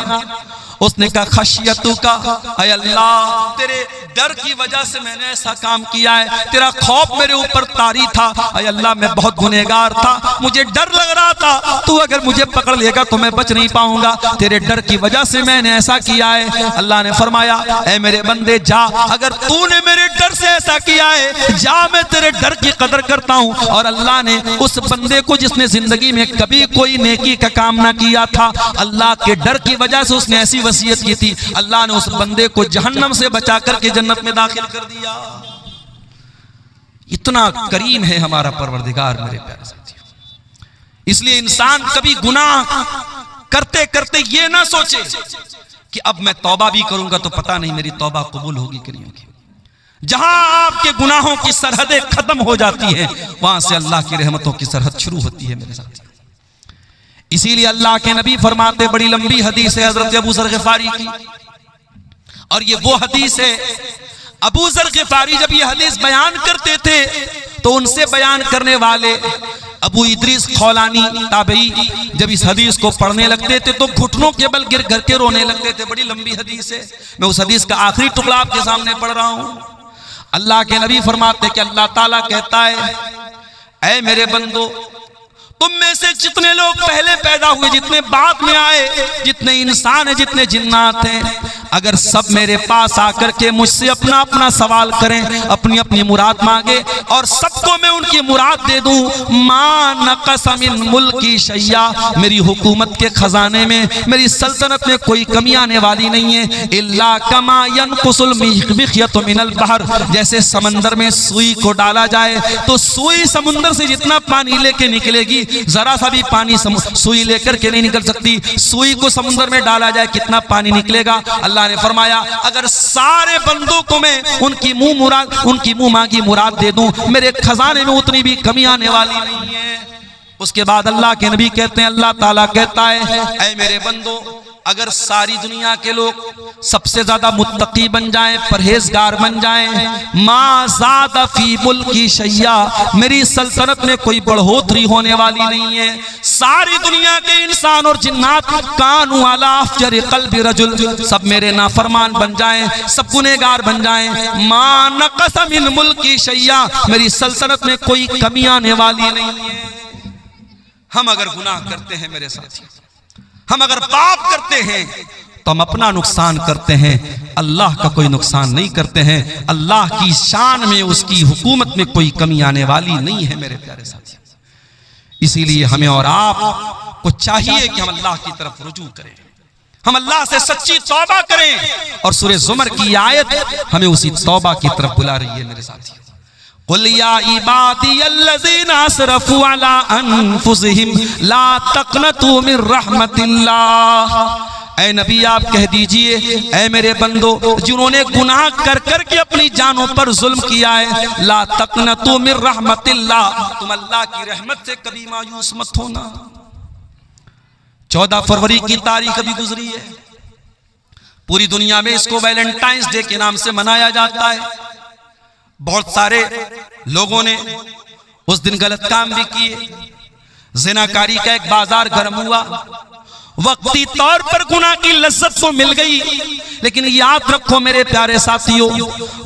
Speaker 1: उसने कहा खशियतु का, ऐ अल्लाह तेरे डर की वजह से मैंने ऐसा काम किया है, तेरा खौफ मेरे ऊपर तारी था। ऐ अल्लाह मैं बहुत गुनहगार था, मुझे डर लग रहा था तू अगर मुझे पकड़ लेगा तो मैं बच नहीं पाऊंगा, तेरे डर की वजह से मैंने ऐसा किया है। अल्लाह ने फरमाया ऐ मेरे बंदे जा, अगर तूने मेरे डर से ऐसा किया है जा, मैं तेरे डर की कदर करता हूँ। और अल्लाह ने उस बंदे को जिसने जिंदगी में कभी कोई नेकी का काम ना किया था, अल्लाह के डर की वजह से उसने ऐसी वसीयत की थी, अल्लाह ने उस बंदे को जहन्नम से बचा करके जन्नत में दाखिल कर दिया। इतना करीम है हमारा परवरदिगार मेरे प्यारे साथियों। इसलिए इंसान कभी गुनाह करते करते ये ना सोचे कि अब मैं तौबा भी करूंगा तो पता नहीं मेरी तौबा कबूल होगी कि नहीं होगी। जहां आपके गुनाहों की सरहदें खत्म हो जाती हैं, वहां से अल्लाह की रहमतों की सरहद शुरू होती है मेरे साथियों। इसीलिए अल्लाह के नबी फरमाते, बड़ी लंबी हदीस है हजरत अबू ज़र ग़िफ़ारी की, और ये वो हदीस है, अबू ज़र ग़िफ़ारी जब ये हदीस बयान करते थे तो उनसे बयान करने वाले अबू इद्रीस खौलानी ताबई जब इस हदीस को पढ़ने लगते थे तो घुटनों के बल गिर कर के रोने लगते थे। बड़ी लंबी हदीस है, मैं उस हदीस का आखिरी टुकड़ा आपके सामने पढ़ रहा हूं। अल्लाह के नबी फरमाते कि अल्लाह ताला कहता है ऐ मेरे बंदो, तुम में से जितने लोग पहले पैदा हुए, जितने बाद में आए, जितने इंसान हैं, जितने जिन्नात हैं, अगर सब मेरे पास आकर के मुझसे अपना अपना सवाल करें, अपनी अपनी मुराद मांगे और सबको मैं उनकी मुराद दे दूं, मा नक़स मिन मुल्की शैया, मेरी हुकूमत के खजाने में, मेरी सल्तनत में कोई कमी आने वाली नहीं है। इल्ला कमा यनकुसुल मिख्यतु मिनल बहर, जैसे समंदर में सुई को डाला जाए तो सुई समुंदर से जितना पानी लेके निकलेगी, जरा सा भी पानी सुई लेकर के नहीं निकल सकती। सुई को समुद्र में डाला जाए कितना पानी निकलेगा। अल्लाह ने फरमाया अगर सारे बंदों को मैं उनकी मुंह मांगी मुराद दे दूं, मेरे खजाने में उतनी भी कमी आने वाली नहीं है। उसके बाद अल्लाह के नबी कहते हैं, अल्लाह ताला कहता है, ऐ मेरे बंदो, अगर सारी दुनिया के लोग सबसे ज्यादा मुत्तकी बन जाएं, परहेजगार बन जाएं, मा ज़ादा फी मुल्की शैया, मेरी सल्तनत में कोई बढ़ोतरी होने वाली नहीं है। सारी दुनिया के इंसान और जिन्नात कानू अला अफजर क़ल्बि रजुल, सब मेरे नाफरमान बन जाएं, सब गुनहगार बन जाएं, मा नक़स मिन मुल्की शैया, मेरी सल्तनत में कोई कमी आने वाली नहीं है। हम अगर गुनाह करते हैं मेरे साथी, हम अगर पाप करते हैं तो हम अपना नुकसान करते हैं, अल्लाह का कोई नुकसान नहीं करते हैं। अल्लाह की शान में, उसकी हुकूमत में कोई कमी आने वाली नहीं है मेरे प्यारे साथी। इसीलिए हमें और आप को चाहिए कि हम अल्लाह की तरफ रुजू करें, हम अल्लाह से सच्ची तौबा करें। और सूरह ज़ुमर की आयत हमें उसी तौबा की तरफ बुला रही है मेरे साथी। कुल या इबादियल्लज़ीना असरफू अला अनफुसिहिम ला तक़नतू मिन रहमतिल्लाह, ऐ नबी आप कह दीजिए, ऐ मेरे बंदो, जिन्होंने गुनाह कर कर के अपनी जानों पर जुल्म किया है, ला तक़नतू मिन रहमतिल्लाह, तुम अल्लाह की रहमत से कभी मायूस मत होना। 14 फरवरी की तारीख अभी गुजरी है, पूरी दुनिया में इसको वैलेंटाइंस डे के नाम से मनाया जाता है। बहुत सारे लोगों ने उस दिन गलत काम भी किए, ज़िनाकारी का एक बाजार गर्म हुआ, वक्ती तौर पर गुनाह की लज्जत तो मिल गई, लेकिन याद रखो मेरे प्यारे साथियों,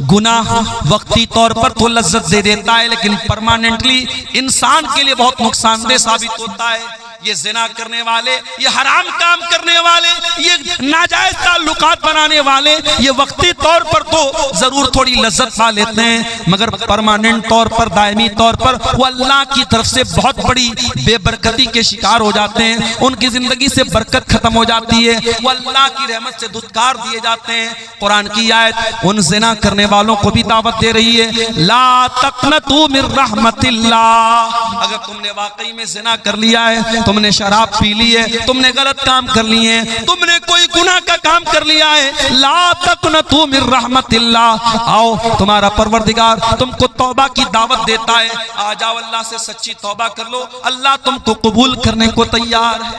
Speaker 1: गुनाह वक्ती तौर पर तो लज्जत दे देता है, लेकिन परमानेंटली इंसान के लिए बहुत नुकसानदेह साबित होता है। ये जिना करने वाले, ये हराम काम करने वाले, ये नाजायज ताल्लुकात बनाने वाले, ये वक्ती तौर पर तो जरूर थोड़ी लज्जत पा लेते हैं, मगर परमानेंट तौर पर, दायमी तौर पर वो अल्लाह की तरफ से बहुत बड़ी बेबरकती के शिकार हो जाते हैं। उनकी जिंदगी से बरकत खत्म हो जाती है, वो अल्लाह की रहमत से दुत्कार दिए जाते हैं। कुरान की आयत उन जिना करने वालों को भी दावत दे रही है, ला तक़नतू मिन रहमतिल्लाह, अगर तुमने वाकई में जिना कर लिया है, तुमने शराब पी ली है, तुमने गलत काम कर लिए हैं, तुमने कोई गुनाह का काम कर लिया है, ला तक़नतू मिन रहमतिल्लाह, आओ तुम्हारा परवरदिगार तुमको तौबा की दावत देता है, आ जाओ अल्लाह से सच्ची तौबा कर लो, अल्लाह तुमको कबूल करने को तैयार है।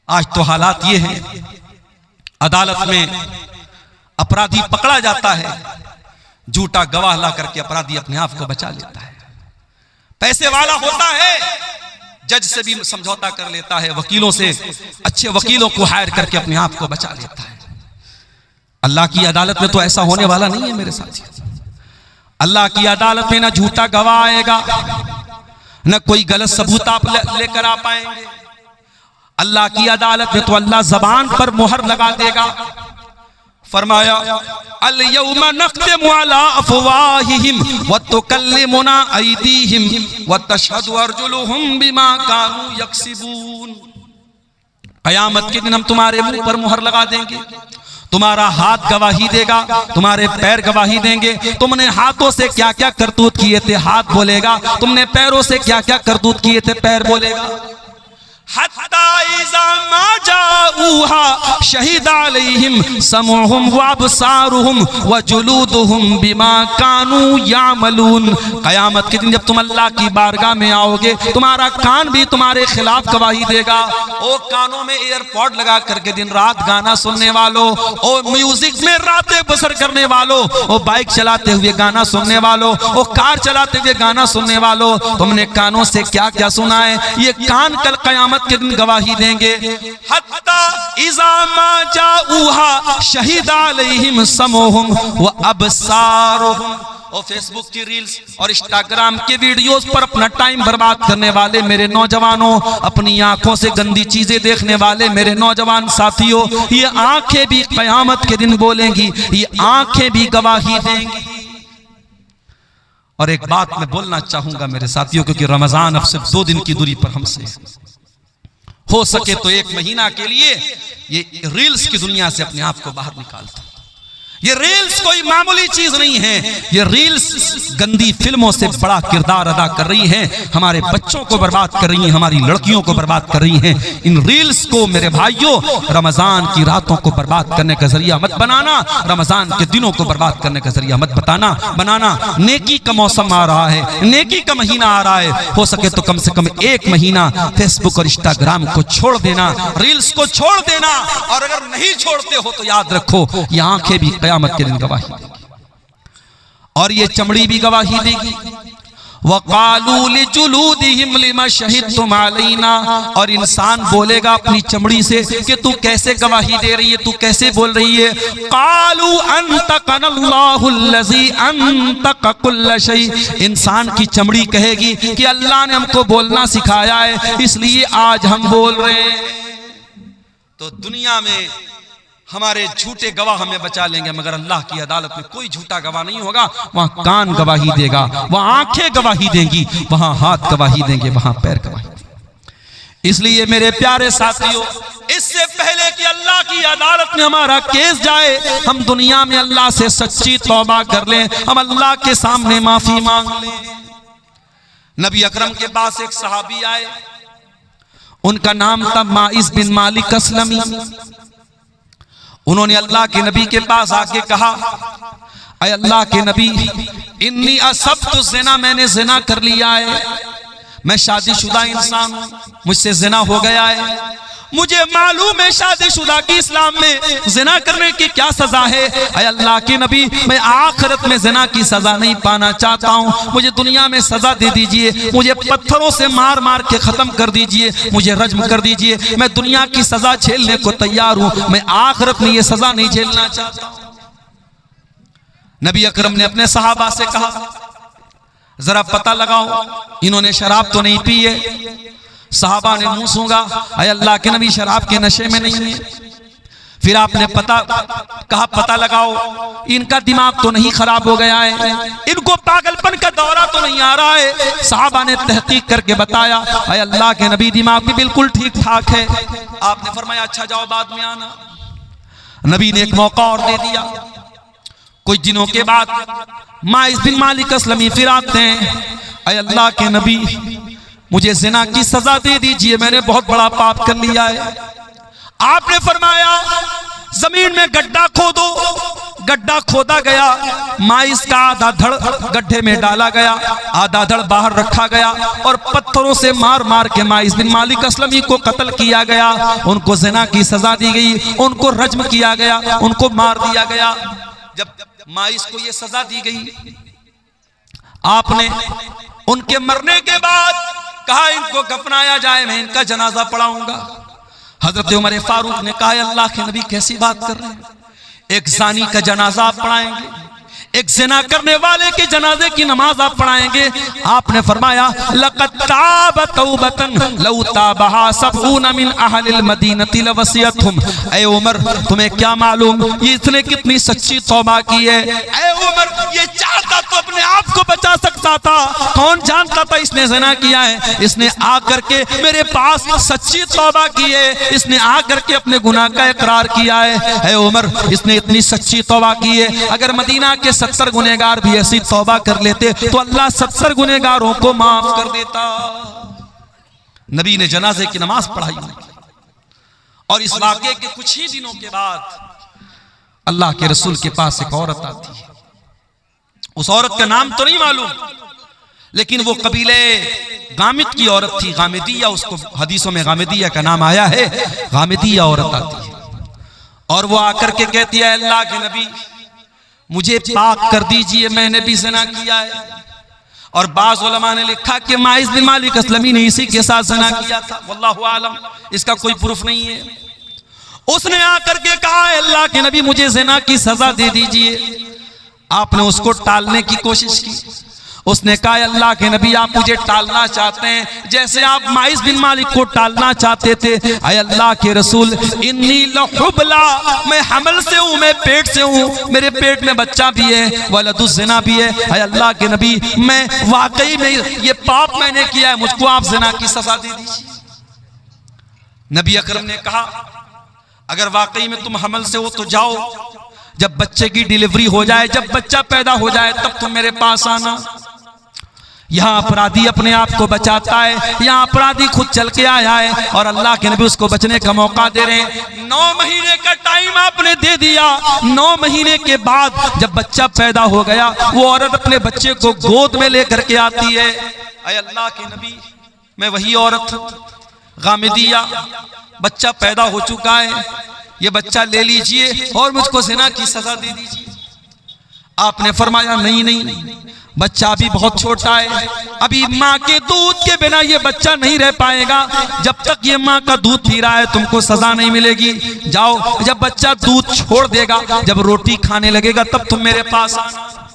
Speaker 1: आज तो हालात ये हैं, अदालत में अपराधी पकड़ा जाता है, झूठा गवाह ला करके अपराधी अपने आप को बचा लेता है। पैसे वाला होता है, जज से भी समझौता कर लेता है, वकीलों से, अच्छे वकीलों को हायर करके अपने आप को बचा लेता है। अल्लाह की अदालत में तो ऐसा होने वाला नहीं है मेरे साथी। अल्लाह की अदालत में ना झूठा गवाह आएगा, न कोई गलत सबूत आप लेकर आ पाएंगे। अल्लाह की अदालत में तो अल्लाह जबान पर मुहर लगा देगा। फरमाया, अल यौमा नख्तिमु अला अफवाहिहिम व तुकल्लिमुना अयदीहिम व तशहदु अर्जुलुहुम बिमा कानू यक्सिबून, कयामत के दिन हम तुम्हारे मुंह पर मुहर लगा देंगे, तुम्हारा हाथ गवाही देगा, तुम्हारे पैर गवाही देंगे। तुमने हाथों से क्या क्या करतूत किए थे, हाथ बोलेगा, तुमने पैरों से क्या क्या करतूत किए थे, पैर बोलेगा। हत्ता इज़ा मा जाऊहा शहीद अलैहिम समउहुम व अबसारुहुम व जुलूदुहुम बिमा कानू यामलून, कयामत के दिन जब तुम अल्लाह की बारगाह में आओगे, तुम्हारा कान भी तुम्हारे खिलाफ गवाही देगा। ओ कानों में एयरपॉड लगा करके दिन रात गाना सुनने वालों, ओ म्यूजिक में रातें बसर करने वालों, ओ बाइक चलाते हुए गाना सुनने वालों, ओ कार चलाते हुए गाना सुनने वालों, तुमने कानों से क्या क्या सुना है, ये कान कल कयामत के दिन गवाही देंगे। हत्ता इज़ा मा जाऊहा शहीद अलैहिम समउहुम व अबसारुहुम, और फेसबुक की रील्स और इंस्टाग्राम के वीडियोस पर अपना टाइम बर्बाद करने वाले मेरे नौजवानों, अपनी आंखों से गंदी चीजें देखने वाले मेरे नौजवान साथियों, ये आंखें भी कयामत के दिन बोलेंगी, ये आंखें भी गवाही देंगी। और एक बात मैं बोलना चाहूंगा मेरे साथियों, क्योंकि रमजान अब सिर्फ 2 दिन की दूरी पर हमसे, हो सके तो 1 महीना के लिए ये रील्स की दुनिया से अपने आप को बाहर निकाल दो। ये रील्स कोई मामूली चीज नहीं है। ये रील्स गंदी फिल्मों से बड़ा किरदार अदा कर रही हैं, हमारे बच्चों को बर्बाद कर रही हैं, हमारी लड़कियों को बर्बाद कर रही हैं। इन रील्स को मेरे भाइयों रमजान की रातों को बर्बाद करने का जरिया मत बनाना, रमजान के दिनों को बर्बाद करने का जरिया मत बनाना। नेकी का मौसम आ रहा है, नेकी का महीना आ रहा है, हो सके तो कम से कम एक महीना फेसबुक और इंस्टाग्राम को छोड़ देना, रील्स को छोड़ देना। और अगर नहीं छोड़ते हो तो याद रखो, ये आंखें भी क़यामत के दिन गवाही देगी और ये चमड़ी भी गवाही देगी। वक़ालू लिजुलूदिहिम लिमा शहिदतुम अलैना, और इंसान बोलेगा अपनी चमड़ी से कि तू कैसे गवाही दे रही है, तू कैसे बोल रही है। क़ालू अंतक़नल्लाहुल्लज़ी अंतक़ कुल्ल शै, इंसान की चमड़ी कहेगी कि अल्लाह ने हमको बोलना सिखाया है, इसलिए आज हम बोल रहे हैं। तो दुनिया में हमारे झूठे गवाह हमें बचा लेंगे, मगर अल्लाह की अदालत में कोई झूठा गवाह नहीं होगा। वहां कान गवाही देगा, वहां आंखें गवाही देंगी, वहां हाथ गवाही देंगे, वहां पैर गवाही देंगे। इसलिए मेरे प्यारे साथियों, इससे पहले कि अल्लाह की अदालत में हमारा केस जाए, हम दुनिया में अल्लाह से सच्ची तौबा कर लें, हम अल्लाह के सामने माफी मांग लें। नबी अकरम के पास एक सहाबी आए, उनका नाम था माइस बिन मालिक असलमी। उन्होंने अल्लाह के नबी के पास आके कहा, अय अल्लाह के नबी, इन्नी असब्तु ज़िना, मैंने ज़िना कर लिया है, मैं शादीशुदा इंसान हूं, मुझसे ज़िना हो गया है, मुझे मालूम है शादीशुदा की इस्लाम में ज़िना करने की क्या सजा है। अय अल्लाह के नबी, मैं आखिरत में ज़िना की सजा नहीं पाना चाहता हूँ, मुझे दुनिया में सजा दे दीजिए, मुझे पत्थरों से मार मार के खत्म कर दीजिए, मुझे रज्म कर दीजिए, मैं दुनिया की सजा झेलने को तैयार हूँ, मैं आखिरत में ये सजा नहीं झेलना चाहता। नबी अकरम ने अपने सहाबा से कहा, जरा पता लगाओ इन्होंने शराब तो नहीं पी है। सहाबा ने मुंह सूंघा, अय अल्लाह के नबी शराब के नशे में नहीं है। फिर आपने पता लगाओ इनका दिमाग तो नहीं खराब हो गया है, इनको पागलपन का दौरा तो नहीं आ रहा है। सहाबा ने तहकीक करके बताया, अय अल्लाह के नबी दिमाग भी बिल्कुल ठीक ठाक है। आपने फरमाया अच्छा जाओ बाद में आना। नबी ने एक मौका और दे दिया। कुछ दिनों के बाद माइस बिन मालिक असलमी फिर आते हैं, अय अल्लाह के नबी मुझे ज़िना की सजा दे दीजिए, मैंने बहुत बड़ा पाप कर लिया है। आपने फरमाया जमीन में गड्ढा खोदो। गड्ढा खोदा गया, माइस का आधा धड़ गड्ढे में डाला गया, आधा धड़ बाहर रखा गया और पत्थरों से मार मार के माइस बिन मालिक असलमी को कत्ल किया गया। उनको ज़िना की सजा दी गई, उनको रज्म किया गया, उनको मार दिया गया। जब माइस को ये सजा दी गई, आपने उनके मरने के बाद कहा इनको दफनाया जाए, मैं इनका जनाजा पढ़ाऊंगा। हजरत उमर फारूक ने कहा अल्लाह के नबी कैसी बात कर रहे हैं, एक जानी का जनाजा आप पढ़ाएंगे, एक ज़िना करने वाले के जनाजे की नमाज आप पढ़ाएंगे। आपने फरमाया लक़द ताब तौबतन लौ ताबहा सबऊन मिन अहलिल मदीनति लवसियतहुम। ऐ उमर तुम्हें क्या मालूम ये इसने कितनी सच्ची तौबा की है। ऐ उमर ये चाहता तो अपने आप को बचा सकता था, कौन जानता था इसने ज़िना किया है। इसने आकर के मेरे पास सच्ची तौबा की है, इसने आकर के अपने गुनाह का इकरार किया है। ऐ उमर इसने इतनी सच्ची तौबा की है, अगर मदीना के 70 गुनहगार भी ऐसी तौबा कर लेते तो अल्लाह 70 गुनहगारों को माफ कर देता। नबी ने जनाजे की नमाज पढ़ाई और इस वाक़े के कुछ ही दिनों के बाद अल्लाह के रसूल के पास एक औरत आती है। उस औरत का नाम तो नहीं मालूम, लेकिन वो कबीले गामिद की औरत थी, गामिदिया, उसको हदीसों में गामिदिया का नाम आया है। गामिदिया औरत आती है और वो आकर के कहती है अल्लाह के नबी मुझे पाक कर दीजिए, मैंने भी ज़िना किया है। और बाज़ उलमा ने लिखा कि माइस बिन मालिक असलमी ने इसी के साथ ज़िना किया था, वल्लाहु आलम, इसका कोई प्रूफ नहीं है। उसने आकर के कहा अल्लाह के नबी मुझे ज़िना की सजा दे दीजिए। आपने उसको टालने की कोशिश की। उसने कहा अल्लाह के नबी आप मुझे टालना चाहते हैं जैसे आप माइस बिन मालिक को टालना चाहते थे। अय अल्लाह के रसूल इन्नी लहुबला, मैं हमल से हूँ, मैं पेट से हूँ, मेरे पेट में बच्चा भी है, वलदुज़ ज़िना भी है। अय अल्लाह के नबी मैं वाकई में ये पाप मैंने किया है, मुझको आप ज़िना की सजा दे दीजिए। नबी अकरम ने कहा अगर वाकई में तुम हमल से हो तो जाओ, जब बच्चे की डिलीवरी हो जाए, जब बच्चा पैदा हो जाए, तब तुम मेरे पास आना। यहाँ अपराधी अपने आप को बचाता है, यहाँ अपराधी खुद चल के आया है और अल्लाह के नबी उसको बचने का मौका दे रहे हैं। 9 महीने का टाइम आपने दे दिया। 9 महीने के बाद जब बच्चा पैदा हो गया, वो औरत अपने बच्चे को गोद में लेकर के आती है। अय अल्लाह के नबी, मैं वही औरत हूँ, गामिदिया, बच्चा पैदा हो चुका है, ये बच्चा ले लीजिए और मुझको ज़िना की सजा दे दीजिए। आपने फरमाया नहीं नहीं, बच्चा अभी बहुत छोटा है, अभी माँ के दूध के बिना ये बच्चा नहीं रह पाएगा। जब तक ये माँ का दूध पी रहा है तुमको सजा नहीं मिलेगी। जाओ, जब बच्चा दूध छोड़ देगा, जब रोटी खाने लगेगा, तब तुम मेरे पास आना।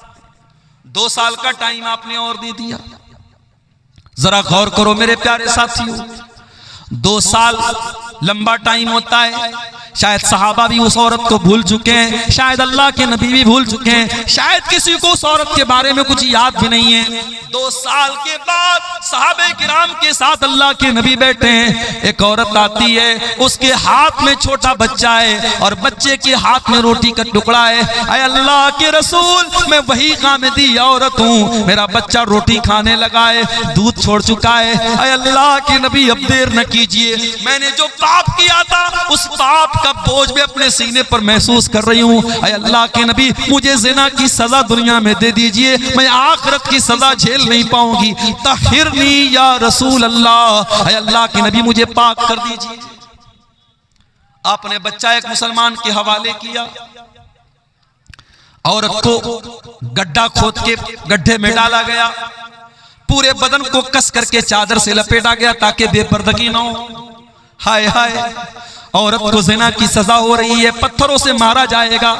Speaker 1: 2 साल का टाइम आपने और दे दिया। जरा गौर करो मेरे प्यारे साथियों, 2 साल लंबा टाइम होता है। शायद सहाबा भी उस औरत को भूल चुके हैं, शायद अल्लाह के नबी भी भूल चुके हैं, शायद किसी को उस औरत के बारे में कुछ याद भी नहीं है। 2 साल के बाद सहाबे किराम के साथ अल्लाह के नबी बैठे हैं। एक औरत आती है, उसके हाथ में छोटा बच्चा है और बच्चे के हाथ में रोटी का टुकड़ा है। अय अल्लाह के रसूल, मैं वही गामिदी औरत हूँ, मेरा बच्चा रोटी खाने लगा है, दूध छोड़ चुका है। अय अल्लाह के नबी, अब देर न कीजिए, मैंने जो पाप किया था उस पाप का बोझ में अपने सीने पर महसूस कर रही हूँ। अय अल्लाह के नबी, मुझे ज़िना की सजा दुनिया में दे दीजिए, मैं आखिरत की सजा झेल नहीं पाऊंगी। तहिरनी या रसूल अल्लाह, अय अल्लाह के नबी, मुझे पाक कर दीजिए। आपने बच्चा एक मुसलमान के हवाले किया। औरत को गड्ढा खोद के गड्ढे में डाला गया, पूरे बदन को कस करके चादर से लपेटा गया ताकि बेपर्दगी ना हो। हाय हाय, औरत को ज़िना की सजा हो रही है, पत्थरों से मारा जाएगा।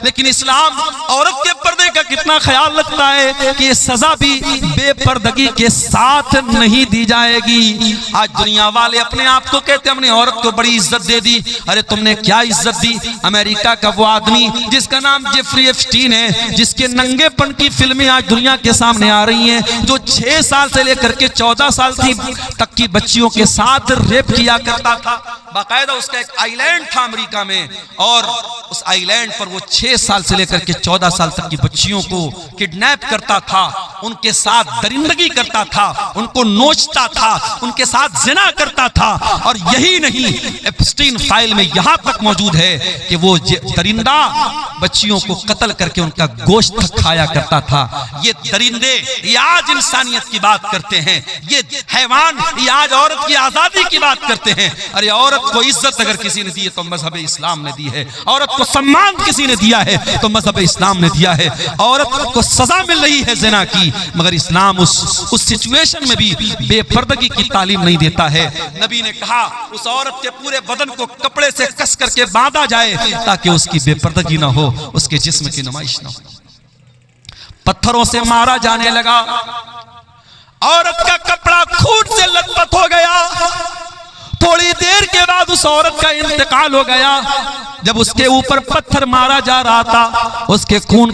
Speaker 1: लेकिन इस्लाम औरत के पर्दे का कितना ख्याल रखता है कि ये सजा भी बेपर्दगी के साथ नहीं दी जाएगी। आज दुनिया वाले अपने आप को कहते हैं हमने औरत को बड़ी इज्जत दे दी। अरे तुमने क्या इज्जत दी? अमेरिका का वो आदमी जिसका नाम जेफरी एप्स्टीन है, जिसके नंगेपन की फिल्में आज दुनिया के सामने आ रही हैं, जो 6 साल से लेकर के 14 साल तक की बच्चियों के साथ रेप किया करता था। बाकायदा उसका एक आइलैंड था अमेरिका में, और उस आइलैंड पर वो 6 साल से लेकर के 14 साल तक की बच्चियों को किडनैप करता था, उनके साथ दरिंदगी करता था, उनको नोचता था, उनके साथ ज़िना करता था। और यही नहीं, एप्स्टीन फाइल में यहां तक मौजूद है कि वो दरिंदा बच्चियों को कत्ल करके उनका गोश्त खाया करता था। ये दरिंदे ये आज इंसानियत की बात करते हैं, ये हैवान ये आज औरत की आजादी की बात करते हैं। अरे औरत को इज्जत अगर किसी ने दी है तो मजहब इस्लाम ने दी है। औरत को सम्मान किसी ने दिया है तो मजहब इस्लाम ने दिया है। औरत को सजा मिल रही है ज़िना की, मगर इस्लाम उस सिचुएशन में भी बेपर्दगी की तालीम नहीं देता है। नबी ने कहा उस औरत के पूरे बदन को कपड़े से कस करके बांधा जाए ताकि उसकी बेपर्दगी ना हो, उसके जिस्म की नुमाइश ना हो। पत्थरों से मारा जाने लगा, औरत का कपड़ा खून से लथपथ हो गया। थोड़ी देर के बाद उस औरत का इंतकाल हो गया। जब उसके ऊपर पत्थर मारा जा रहा था, उसके खून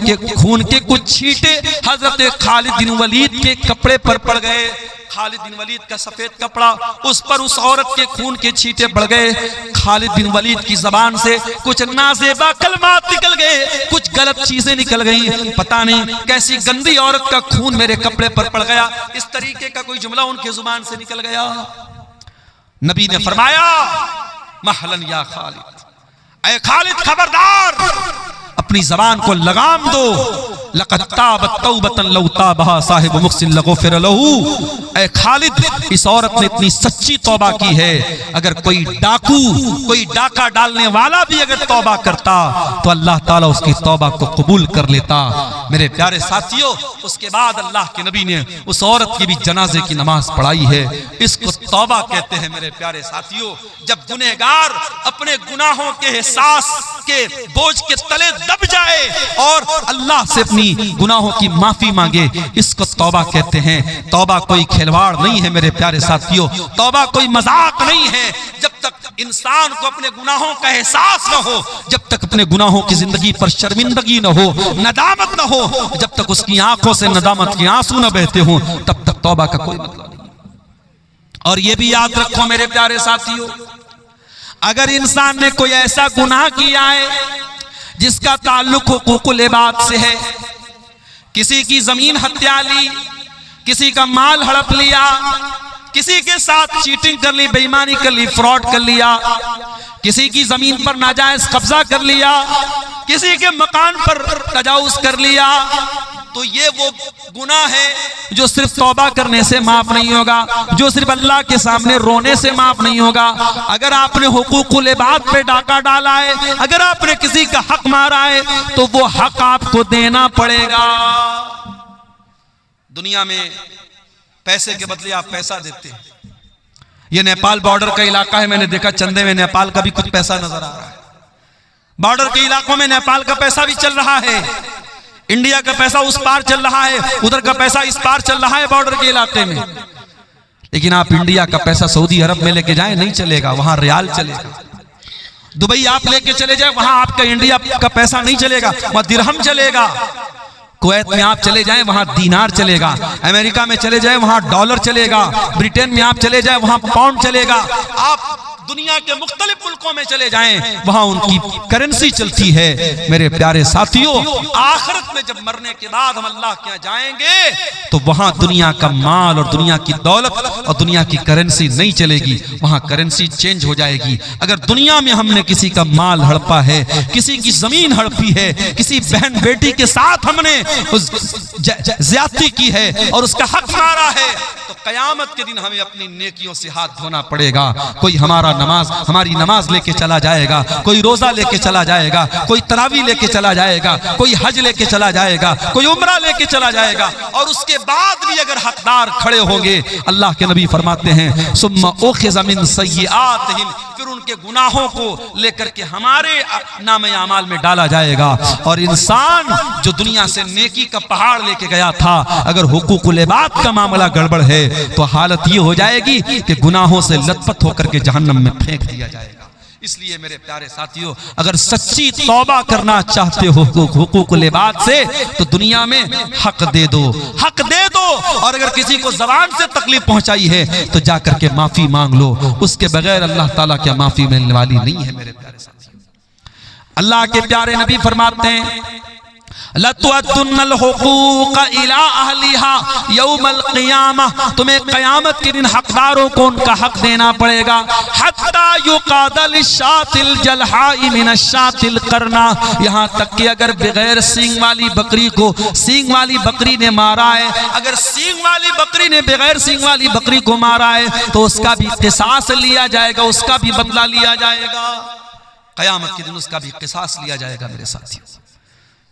Speaker 1: के कुछ छींटे हजरत खालिद बिन वलीद के कपड़े पर पड़ गए। खालिद बिन वलीद का सफेद कपड़ा, उस पर उस औरत के खून के छींटे पड़ गए। खालिद बिन वलीद की जबान से कुछ नाजेबा कलमात निकल गए, कुछ गलत चीजें निकल गई। पता नहीं कैसी गंदी औरत का खून मेरे कपड़े पर पड़ गया, इस तरीके का कोई जुमला उनके जुबान से निकल गया। नबी ने फरमाया महलन या खालिद, ऐ खालिद खबरदार, अपनी जबान को लगाम दो। लक़द ताबत तौबतन लौ ताबहा साहिब मुहसिन लगफिर लहू। ऐ खालिद, इस औरत ने इतनी सच्ची तौबा की है, अगर कोई डाकू कोई डाका डालने वाला भी अगर तौबा करता तो अल्लाह ताला उसकी तौबा को कबूल कर लेता। मेरे प्यारे साथियों, उसके बाद अल्लाह के नबी ने उस औरत की भी जनाजे की नमाज पढ़ाई है। इसको तौबा कहते हैं। मेरे प्यारे साथियों, जब गुनहगार अपने गुनाहों के एहसास के बोझ के तले दब जाए और अल्लाह से अपनी गुनाहों की माफी मांगे, इसको तौबा कहते हैं। तौबा कोई खिलवाड़ नहीं है मेरे प्यारे साथियों, तौबा कोई मजाक नहीं है। जब तक इंसान को अपने गुनाहों का एहसास न हो, जब तक अपने गुनाहों की जिंदगी पर शर्मिंदगी न हो, नदामत न हो, जब तक उसकी आंखों से नदामत के आंसू न बहते हो, तब तक तौबा का कोई मतलब नहीं। और ये भी याद रखो मेरे प्यारे साथियों, अगर इंसान ने कोई ऐसा गुनाह किया है जिसका ताल्लुक हुकूकुल इबाद से है। किसी की जमीन हत्या ली, किसी का माल हड़प लिया, किसी के साथ चीटिंग कर ली, बेईमानी कर ली, फ्रॉड कर लिया, किसी की जमीन पर नाजायज कब्जा कर लिया, किसी के मकान पर तजावुज कर लिया, तो ये वो गुनाह है जो सिर्फ तौबा करने से माफ नहीं होगा, जो सिर्फ अल्लाह के सामने रोने से माफ नहीं होगा। अगर आपने हुकूकुल इबाद पे डाका डाला है, अगर आपने किसी का हक मारा है, तो वो हक आपको देना पड़ेगा। दुनिया में पैसे के बदले आप पैसा देते हैं। ये नेपाल बॉर्डर का इलाका है, मैंने देखा चंदे में नेपाल का भी कुछ पैसा नजर आ रहा है। बॉर्डर के इलाकों में नेपाल का पैसा भी चल रहा है, इंडिया का पैसा उस पार चल रहा है, उधर का पैसा इस पार चल रहा है बॉर्डर के इलाके में। लेकिन आप इंडिया का पैसा सऊदी अरब में लेके जाएं, नहीं चलेगा, वहां रियाल चलेगा। दुबई आप लेके चले जाए, वहां आपका इंडिया का पैसा नहीं चलेगा, वहां दिरहम चलेगा। कुवैत में आप चले जाएं, वहां दीनार चलेगा। अमेरिका में चले जाएं, वहां डॉलर चलेगा। ब्रिटेन में आप चले जाएं, वहां पाउंड चलेगा। आप दुनिया के मुख्तलिफ मुल्कों में चले जाएं, वहां उनकी करेंसी चलती है। मेरे प्यारे साथियों, आखिरत में जब मरने के बाद हम अल्लाह के यहाँ जाएंगे, तो वहां दुनिया का माल और दुनिया की दौलत और दुनिया की करेंसी नहीं चलेगी, वहां करेंसी चेंज हो जाएगी। अगर दुनिया में हमने किसी का माल हड़पा है, किसी की जमीन हड़पी है, किसी बहन बेटी के साथ हमने ज्यादती की है और उसका हक मारा है, तो कयामत के दिन हमें अपनी नेकियों से हाथ धोना पड़ेगा। कोई हमारी नमाज लेके चला जाएगा, कोई रोजा लेके चला जाएगा, कोई तरावी लेके चला जाएगा, कोई हज लेके चला जाएगा, कोई उम्रा लेके चला जाएगा, और उसके बाद भी अगर हकदार खड़े होंगे, अल्लाह के नबी फरमाते हैं सुम्मा उखिज़ मिन सय्यिआतिहिम, फिर उनके गुनाहों को लेकर के हमारे नामे आमाल में डाला जाएगा। और इंसान जो दुनिया से नेकी का पहाड़ लेके गया था, अगर हुकूकुल इबाद का मामला गड़बड़ है, तो हालत ये हो जाएगी कि गुनाहों से लथपथ होकर के जहन्नम में फेंक दिया जाएगा। इसलिए मेरे प्यारे साथियों, अगर सच्ची तौबा करना चाहते हो हुकूकुल इबाद से, तो दुनिया में हक दे दो, हक दे दो। और अगर किसी को जबान से तकलीफ पहुंचाई है, तो जाकर के माफी मांग लो। उसके बगैर अल्लाह ताला क्या माफी मिलने वाली नहीं है। मेरे प्यारे साथियों, अल्लाह के प्यारे नबी फरमाते हैं लतुअद्दुन्नल हुकूक इला अहलिहा यौमल क़ियामह, तुम्हें क़यामत के दिन हकदारों को उनका हक देना पड़ेगा। हत्ता युक़ादल शातिल जलहाई मिनश्शातिल करना, यहाँ तक कि अगर बगैर सींग वाली बकरी को सींग वाली बकरी ने मारा है, अगर सींग वाली बकरी ने बगैर सींग वाली बकरी को मारा है, तो उसका भी क़िसास लिया जाएगा, उसका भी बदला लिया जाएगा। क़यामत के दिन उसका भी क़िसास लिया जाएगा मेरे साथियों।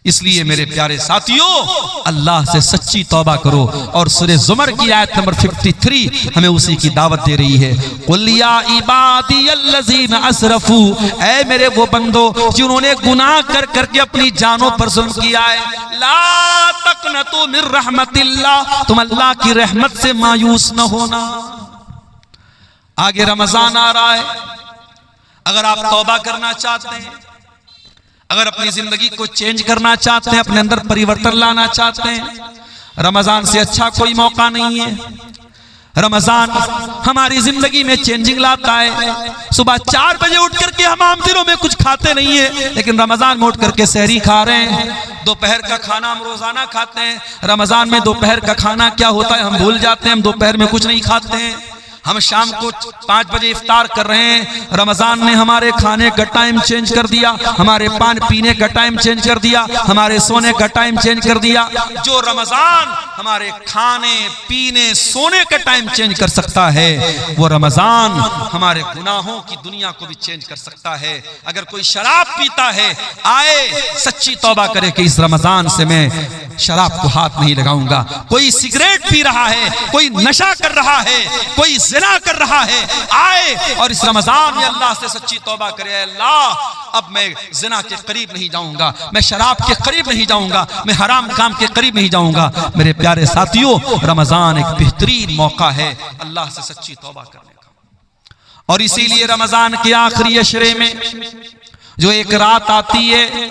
Speaker 1: इसलिए मेरे प्यारे साथियों, अल्लाह से सच्ची तौबा करो। और सूरह ज़ुमर की आयत नंबर 53 हमें उसी की दावत दे रही है। कुल या इबादियल्लज़ीना असरफू, ऐ मेरे वो बंदो जिन्होंने गुनाह कर करके अपनी जानों पर जुल्म किया है, ला तक़नतू मिन रहमतिल्लाह, तुम अल्लाह की रहमत से मायूस न होना। आगे रमजान आ रहा है, अगर आप तौबा करना चाहते हैं, अगर अपनी जिंदगी को चेंज करना चाहते हैं, अपने अंदर परिवर्तन लाना चाहते हैं, रमजान से अच्छा कोई मौका नहीं है। रमजान हमारी जिंदगी में चेंजिंग लाता है। सुबह 4 बजे उठ करके हम आम दिनों में कुछ खाते नहीं है, लेकिन रमजान में उठ करके सहरी खा रहे हैं। दोपहर का खाना हम रोजाना खाते हैं, रमजान में दोपहर का खाना क्या होता है हम भूल जाते हैं। हम दोपहर में कुछ नहीं खाते हैं, हम शाम को 5 बजे इफ्तार कर रहे हैं। रमजान ने हमारे खाने का टाइम चेंज कर दिया, हमारे पान पीने का टाइम चेंज कर दिया, हमारे सोने का टाइम चेंज कर दिया। जो रमजान हमारे खाने पीने सोने का टाइम चेंज कर सकता है, वो रमजान हमारे गुनाहों की दुनिया को भी चेंज कर सकता है। अगर कोई शराब पीता है, आए सच्ची तौबा करे कि इस रमजान से मैं शराब को हाथ नहीं लगाऊंगा। कोई सिगरेट पी रहा है, कोई नशा कर रहा है, कोई जिना कर रहा है, आए और इस रमजान में अल्लाह से सच्ची तौबा करे, अल्लाह अब मैं जिना के करीब नहीं जाऊंगा, मैं शराब के करीब नहीं जाऊंगा, मैं हराम काम के करीब नहीं जाऊंगा। मेरे प्यारे साथियों, रमजान एक बेहतरीन मौका है अल्लाह से सच्ची तौबा करने का। और इसीलिए रमजान के आखिरी अशरे में जो एक रात आती है,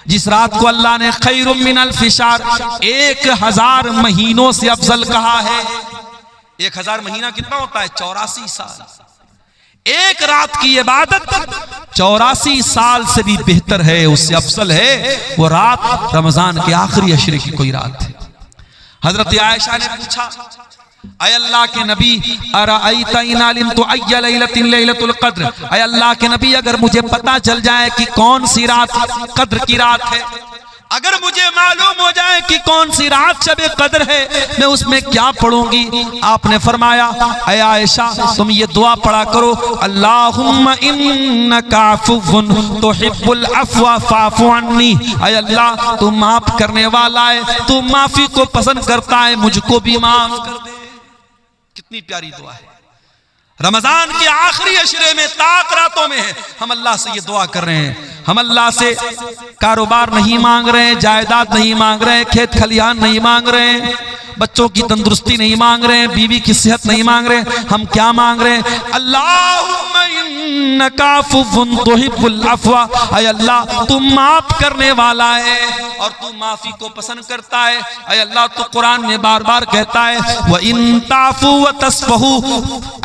Speaker 1: जिस रात को अल्लाह ने खैरुम मिनल फिशार, 1000 महीनों से अफजल कहा है। 1000 महीना कितना होता है? 84 साल। एक रात की इबादत 84 साल से भी बेहतर है, उससे अफजल है वो रात रमजान के आखिरी अशरे की कोई रात है। हजरत आयशा ने पूछा, अय अल्लाह के नबी, अराअयता इन अलिमतु अय्य लैलतिन लैलतुल क़द्र, अय अल्लाह के नबी अगर मुझे पता चल जाए कि कौन सी रात कद्र की रात है, अगर मुझे मालूम हो जाए कि कौन सी रात शब कद्र है, मैं उसमें क्या पढ़ूंगी? आपने फरमाया, ऐ आयशा तुम ये दुआ पढ़ा करो, अल्लाहुम्मा इन्नका अफ़्वुन तुहिब्बुल अफ़्व फ़अफ़ु अन्नी, ऐ अल्लाह तू माफ करने वाला है, तू माफी को पसंद करता है, मुझको भी माफ कर दे। कितनी प्यारी दुआ है। रमजान के आखिरी अशरे में, ताक रातों में है, हम अल्लाह से ये दुआ कर रहे हैं। हम अल्लाह से कारोबार नहीं मांग रहे हैं, जायदाद नहीं मांग रहे हैं, खेत खलिहान नहीं मांग रहे हैं, बच्चों की तंदुरुस्ती नहीं मांग रहे हैं, बीवी की सेहत नहीं मांग रहे हैं। हम क्या मांग रहे हैं? अल्लाहुम्मा इन्नका अफ़्वुन तुहिब्बुल अफ़्व, ऐ अल्लाह तू माफ करने वाला है और तू माफी को पसंद करता है। ऐ अल्लाह तू कुरान में बार बार कहता है, व इन ताफू व तस्फहू,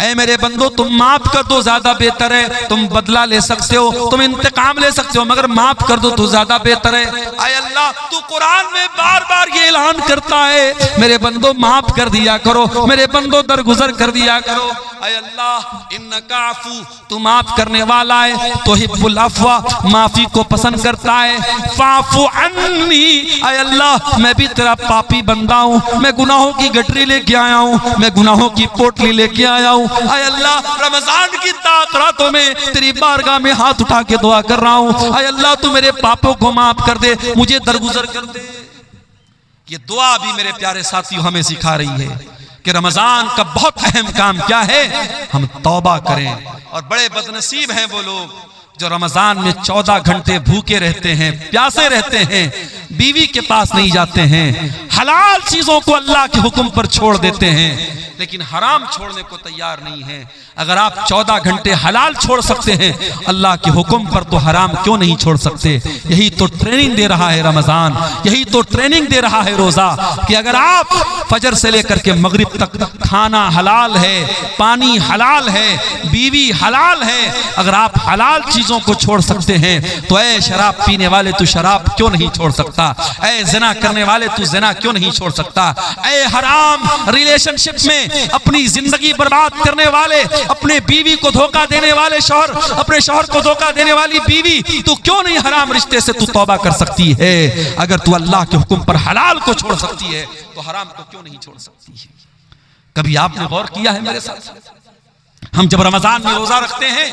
Speaker 1: ऐ मेरे बंदो तुम माफ कर दो ज्यादा बेहतर है। तुम बदला ले सकते हो, तुम इंतकाम ले सकते हो, मगर माफ कर दो तो ज्यादा बेहतर है। ऐ अल्लाह तू कुरान में बार बार ये ऐलान करता है, मेरे बंदो माफ कर दिया करो, मेरे बंदो दरगुजर कर दिया करो। ऐ अल्लाह इन्नका अफ़ू, तू माफ करने वाला है, तुहिब्बुल अफ़्व, माफी को पसंद करता है, फ़अफ़ु अन्नी, ऐ अल्लाह मैं भी तेरा पापी बंदा हूँ, मैं गुनाहों की गठरी लेके आया हूँ, मैं गुनाहों की पोटली लेके आया हूँ। ऐ अल्लाह रमजान की ताक रातों में तेरी बारगाह में हाथ उठा के दुआ कर रहा हूँ, ऐ अल्लाह तू मेरे पापों को माफ कर दे, मुझे दरगुजर कर दे। ये दुआ भी मेरे प्यारे साथियों हमें सिखा रही है कि रमजान का बहुत अहम काम क्या है, हम तौबा करें। और बड़े बदनसीब हैं वो लोग जो रमजान में 14 घंटे भूखे रहते हैं, प्यासे रहते हैं, बीवी के पास नहीं जाते हैं, हलाल चीजों को अल्लाह के हुक्म पर छोड़ देते हैं, लेकिन हराम छोड़ने को तैयार नहीं है। अगर आप 14 घंटे हलाल छोड़ सकते हैं, अल्लाह के हुक्म पर तो हराम क्यों नहीं छोड़ सकते? यही तो ट्रेनिंग दे रहा है रमजान, यही तो ट्रेनिंग दे रहा है रोजा, कि अगर आप फजर से लेकर के मगरिब तक खाना हलाल है, पानी हलाल है, बीवी हलाल है, अगर आप हलाल चीजों को छोड़ सकते हैं, तो ऐ शराब पीने वाले तू शराब क्यों नहीं छोड़ सकता? ऐ जिना करने वाले तू जिना क्यों नहीं छोड़ सकता? ऐ हराम रिलेशनशिप में अपनी जिंदगी बर्बाद करने वाले, अपने बीवी को धोखा देने वाले शौहर, अपने शौहर को धोखा देने वाली बीवी, तू क्यों नहीं हराम रिश्ते से तू तौबा कर सकती है? अगर तू अल्लाह के हुक्म पर हलाल को छोड़ सकती है, तो हराम को क्यों नहीं छोड़ सकती है? कभी आपने गौर किया है मेरे साथ? हम जब रमजान में रोजा रखते हैं,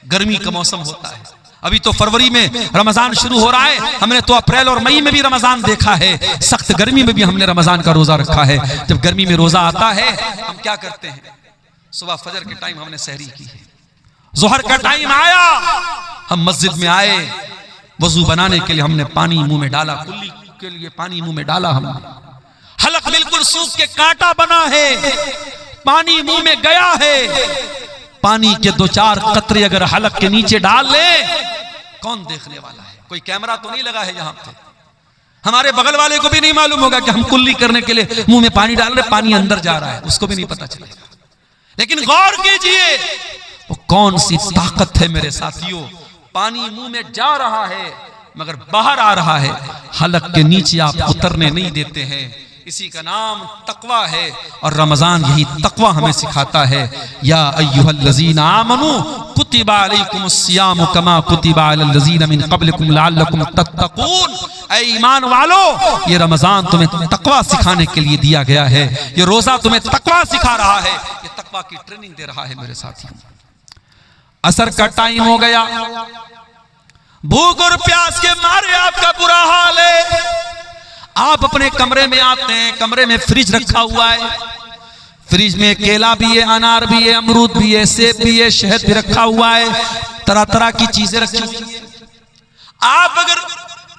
Speaker 1: गर्मी का मौसम होता है, अभी तो फरवरी में रमजान शुरू हो रहा है, हमने तो अप्रैल और मई में भी रमजान देखा है, सख्त गर्मी में भी हमने रमजान का रोजा रखा है। जब गर्मी में रोजा आता है, हम क्या करते हैं? सुबह फजर के टाइम हमने सहरी की है, जोहर का टाइम आया, हम मस्जिद में आए, वजू बनाने के लिए हमने पानी मुंह में डाला, कुल्ली के लिए पानी मुंह में डाला, हमने हलक बिल्कुल सूख के कांटा बना है, पानी मुंह में गया है, पानी के 2-4 कतरे अगर हलक के नीचे डाल ले, कौन देखने वाला है? कोई कैमरा तो नहीं लगा है यहाँ पे, हमारे बगल वाले को भी नहीं मालूम होगा कि हम कुल्ली करने के लिए मुंह में पानी डाल रहे, पानी अंदर जा रहा है, उसको भी नहीं पता चलेगा। लेकिन गौर कीजिए, वो कौन सी ताकत है मेरे साथियों, पानी मुंह में जा रहा है मगर बाहर आ रहा है, हलक के नीचे आप उतरने नहीं देते हैं। इसी का नाम तकवा है, और रमजान यही तकवा हमें सिखाता है। या अय्युहल्लज़ीना आमनू कुतिबा अलैकुमुस्सियामु कमा कुतिबा अलल्लज़ीना मिन क़ब्लिकुम लअल्लकुम तत्तक़ून, ऐ ईमान वालो, ये रमजान तुम्हें तकवा सिखाने के लिए दिया गया है, ये रोजा तुम्हें तकवा सिखा रहा है, ये तकवा की ट्रेनिंग दे रहा है मेरे साथियों। असर का टाइम हो गया, भूख और प्यास के मारे आपका बुरा हाल है, आप अपने कमरे में आते हैं, कमरे में फ्रिज रखा हुआ है, फ्रिज में केला भी है, अनार भी है, अमरूद भी है, सेब भी है, शहद भी रखा हुआ है, तरह तरह की चीजें रखी हुई है। आप अगर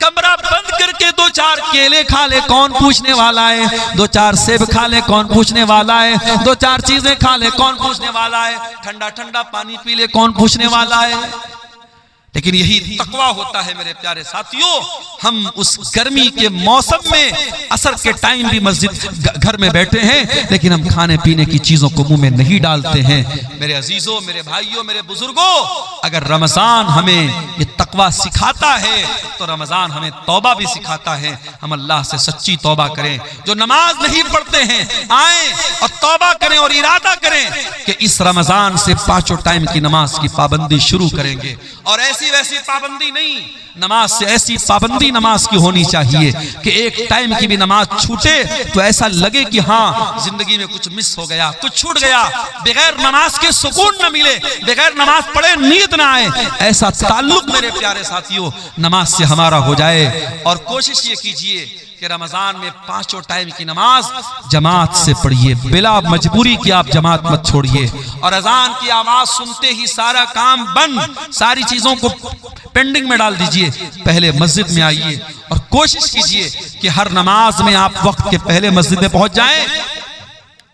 Speaker 1: कमरा बंद करके 2-4 केले खा ले, कौन पूछने वाला है? 2-4 सेब खा ले, कौन पूछने वाला है? 2-4 चीजें खा ले, कौन पूछने वाला है? ठंडा ठंडा पानी पी ले, कौन पूछने वाला है? लेकिन यही तकवा होता है मेरे प्यारे साथियों। हम उस गर्मी के मौसम में असर के टाइम भी मस्जिद घर में बैठे हैं, लेकिन हम खाने पीने की चीजों को मुंह में नहीं डालते हैं। मेरे अजीजों, मेरे भाइयों, मेरे बुजुर्गों, अगर रमजान हमें ये तकवा सिखाता है तो रमजान हमें तौबा भी सिखाता है। हम अल्लाह से सच्ची तौबा करें। जो नमाज नहीं पढ़ते हैं आए और तौबा करें और इरादा करें कि इस रमजान से 5 टाइम की नमाज की पाबंदी शुरू करेंगे। और ऐसी वैसी पाबंदी नहीं, नमाज से ऐसी पाबंदी नमाज की होनी चाहिए कि एक टाइम की भी नमाज छूटे तो ऐसा लगे कि हाँ जिंदगी में कुछ मिस हो गया, कुछ छूट गया। बगैर नमाज के सुकून न मिले, बगैर नमाज पढ़े नींद ना आए, ऐसा ताल्लुक मेरे प्यारे साथियों नमाज से हमारा हो जाए। और कोशिश ये कीजिए कि रमजान में 5 टाइम की नमाज जमात से पढ़िए, बिला मजबूरी की आप जमात मत छोड़िए। और अजान की आवाज सुनते ही सारा काम बंद, सारी चीजों को पेंडिंग में डाल दीजिए, पहले मस्जिद में आइए और कोशिश कीजिए कि हर नमाज में आप वक्त के पहले मस्जिद में पहुंच जाएं,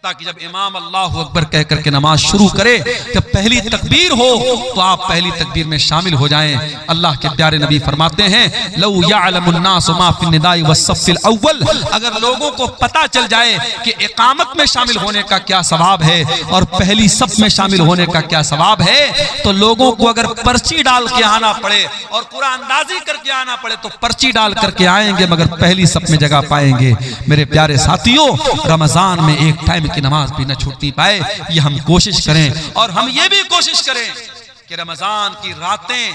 Speaker 1: ताकि जब इमाम अल्लाहु अकबर कह करके नमाज शुरू करे, जब पहली तकबीर हो तो आप पहली तकबीर में शामिल हो जाएं। अल्लाह के प्यारे नबी फरमाते हैं लौ यअलमुन्नासु मा फिन निदाई वस्सफ़िल अव्वल, अगर लोगों को पता चल जाए कि इकामत में शामिल होने का क्या सवाब है और पहली सफ में शामिल होने का क्या सवाब है, तो लोगों को अगर पर्ची डाल के आना पड़े और कुरान अंदाजी करके आना पड़े तो पर्ची डाल करके आएंगे, मगर पहली सफ में जगह पाएंगे। मेरे प्यारे साथियों, रमजान में एक टाइम की नमाज भी न छूटनी पाए, ये हम कोशिश करें। और हम ये भी कोशिश करें कि रमजान की रातें,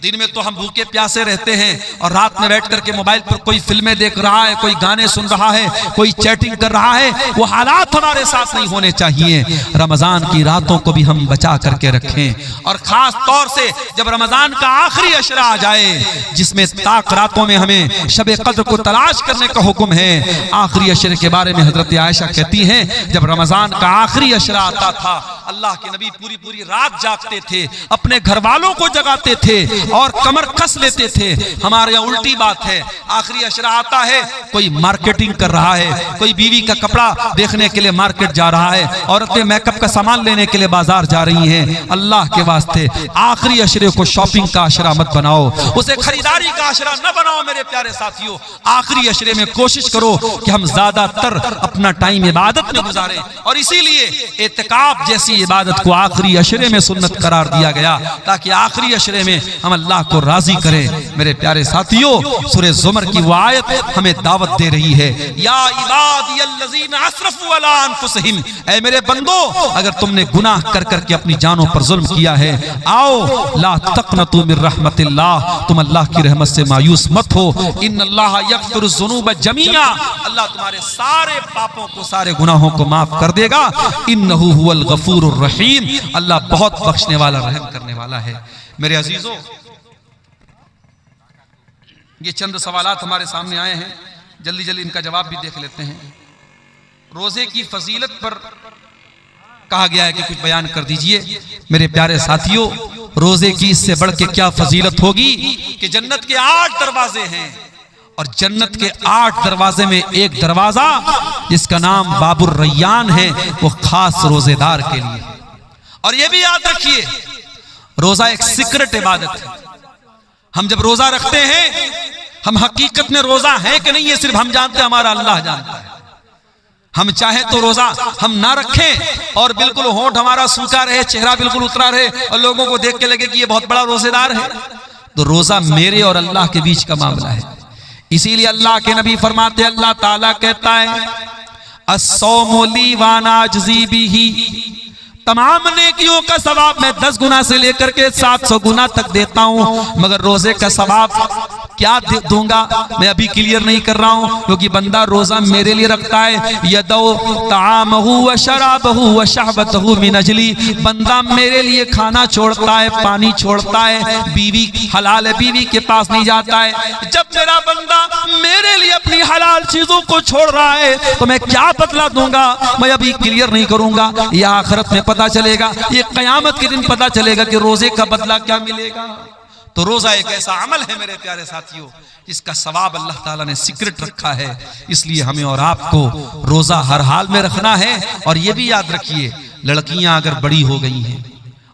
Speaker 1: दिन में तो हम भूखे प्यासे रहते हैं और रात में बैठ करके मोबाइल पर कोई फिल्में देख रहा है, कोई गाने सुन रहा है, कोई चैटिंग कर रहा है, वो हालात हमारे साथ नहीं होने चाहिए। रमजान की रातों को भी हम बचा करके रखें। और खास तौर से जब रमजान का आखिरी अशरा आ जाए, जिसमें ताक रातों में हमें शब कद्र को तलाश करने का हुक्म है। आखिरी अशरे के बारे में हजरत आयशा कहती हैं, जब रमजान का आखिरी अशरा आता था, अल्लाह के नबी पूरी पूरी रात जागते थे, अपने घर वालों को जगाते थे और कमर कस लेते थे। हमारे यहाँ उल्टी बात है, आखिरी अशरा आता है, कोई मार्केटिंग कर रहा है, कोई बीवी का कपड़ा देखने के लिए मार्केट जा रहा है, औरतें मेकअप का सामान लेने के लिए बाजार जा रही हैं। अल्लाह के वास्ते आखिरी अशरे को शॉपिंग का अशरा मत बनाओ, उसे खरीदारी का अशरा न बनाओ। मेरे प्यारे साथियों, आखिरी अशरे में कोशिश करो कि हम ज्यादातर अपना टाइम इबादत में गुजारें। और इसीलिए एतिकाफ जैसी इबादत को आखिरी अशरे में सुन्नत करार दिया गया, ताकि आखिरी अशरे में हम अल्लाह को राजी करें। मेरे प्यारे साथियों, सूरह ज़ुमर की वो आयत हमें दावत दे रही है, या इबादियल्लज़ीना अस्रफू अला अनफुसिहिम, ऐ मेरे बंदो, अगर तुमने गुनाह कर करके अपनी जानों पर जुल्म किया है, आओ ला तक़नतू मिर रहमतिल्लाह, तुम अल्लाह की रहमत से मायूस मत हो। इन्नल्लाह यग़फ़िरुज़्ज़ुनूब जमीआ, अल्लाह तुम्हारे सारे पापों को, सारे गुनाहों को माफ कर देगा। इन्नहु हुवल गफूरुर रहीम, अल्लाह बहुत बख्शने वाला, रहम करने वाला है। मेरे अजीजों, ये चंद सवालात हमारे सामने आए हैं, जल्दी जल्दी इनका जवाब भी देख लेते हैं। रोजे की फजीलत पर कहा गया है कि कुछ बयान कर दीजिए। मेरे प्यारे साथियों, रोजे की इससे बढ़ के क्या फजीलत होगी कि जन्नत के 8 दरवाजे हैं और जन्नत के 8 दरवाजे में एक दरवाजा जिसका नाम बाबुर रैयान है, वो खास रोजेदार के लिए। और ये भी याद रखिए, रोजा एक सीक्रेट इबादत है। हम जब रोजा रखते हैं, हम हकीकत में रोजा है कि नहीं ये सिर्फ हम जानते हैं, हमारा अल्लाह जानता है। हम चाहे तो रोजा हम ना रखें और बिल्कुल होंठ हमारा सूखा रहे, चेहरा बिल्कुल उतरा रहे और लोगों को देख के लगे कि ये बहुत बड़ा रोजेदार है, तो रोजा मेरे और अल्लाह के बीच का मामला है। इसीलिए अल्लाह के नबी फरमाते, अल्लाह ताला कहता है अस्सौमु ली व अना अजज़ी बिही, तमाम नेकियों का सवाब मैं 10 गुना से लेकर के 700 गुना तक देता हूं, मगर रोजे का सवाब क्या दूंगा मैं अभी क्लियर नहीं कर रहा हूं, क्योंकि बंदा रोजा मेरे लिए रखता है। यदौ तामहु व शराबहु व शहवतहु मिन अजली, बंदा मेरे लिए खाना छोड़ता है, पानी छोड़ता है, बीवी हलाल है, बीवी के पास नहीं जाता है। जब मेरा बंदा मेरे लिए अपनी हलाल चीजों को छोड़ रहा है तो मैं क्या बदला दूंगा, मैं अभी क्लियर नहीं करूंगा। यह आखिरत में पता चलेगा, ये कयामत के दिन पता चलेगा कि रोजे का बदला क्या मिलेगा। तो रोजा एक ऐसा अमल है मेरे प्यारे साथियों, जिसका सवाब अल्लाह ताला ने सीक्रेट रखा है। इसलिए हमें और आपको रोजा हर हाल में रखना है। और ये भी याद रखिए, लड़कियां अगर बड़ी हो गई हैं,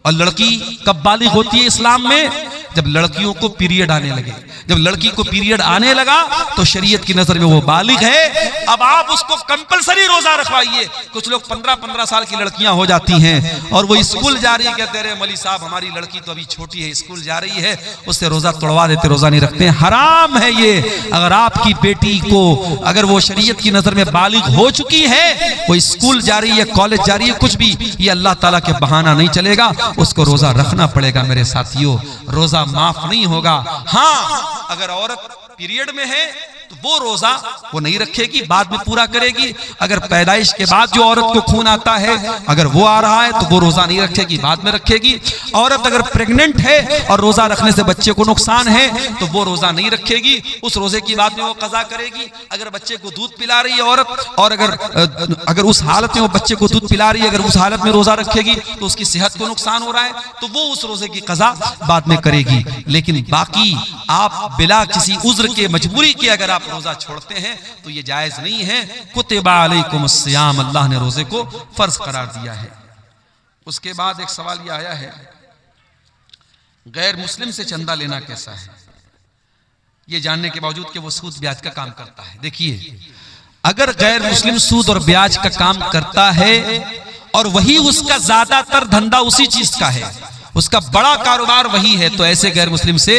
Speaker 1: और लड़की कब बालिग होती है इस्लाम में, जब लड़कियों को पीरियड आने लगे। जब लड़की को पीरियड आने लगा तो शरीयत की नजर में वो बालिग है, अब आप उसको कंपलसरी रोजा रखवाइए। कुछ लोग 15-15 साल की लड़कियां हो जाती हैं और वो स्कूल जा रही है, कहते रहे मौलवी साहब हमारी लड़की तो अभी छोटी है, स्कूल जा रही है, उससे रोजा तोड़वा देते, रोजा नहीं रखते। हराम है ये। अगर आपकी बेटी को अगर वो शरीयत की नजर में बालिग हो चुकी है, वो स्कूल जा रही है, कॉलेज जा रही है, कुछ भी, ये अल्लाह ताला के बहाना नहीं चलेगा, उसको रोजा रखना पड़ेगा। मेरे साथियों, रोजा माफ नहीं होगा। हाँ, अगर औरत पीरियड में है तो वो रोजा वो नहीं रखेगी, बाद में पूरा करेगी। अगर पैदाइश के बाद जो औरत को खून आता है अगर वो आ रहा है तो वो रोजा नहीं रखेगी, बाद में रखेगी। औरत अगर प्रेग्नेंट है और रोजा रखने से बच्चे को नुकसान है तो वो रोजा नहीं रखेगी, उस रोजे की बाद में वो कज़ा करेगी। अगर बच्चे को दूध पिला रही है औरत और अगर उस हालत में वो बच्चे को दूध पिला रही है, अगर उस हालत में रोजा रखेगी तो उसकी सेहत को नुकसान हो रहा है तो वो उस रोजे की कज़ा बाद में करेगी। लेकिन बाकी आप बिला किसी उज्र के, मजबूरी के अगर आप रोजा छोड़ते हैं तो ये जायज नहीं है। कुतिबा अलैकुमुस सियाम, अल्लाह ने रोजे को फर्ज करार दिया है। उसके बाद एक सवाल ये आया है, गैर मुस्लिम से चंदा लेना कैसा है, ये जानने के बावजूद कि वो सूद ब्याज का काम करता है। देखिए, अगर गैर मुस्लिम सूद और ब्याज का काम करता है और वही उसका ज्यादातर धंधा उसी चीज का है, उसका बड़ा कारोबार वही है, तो ऐसे गैर मुस्लिम से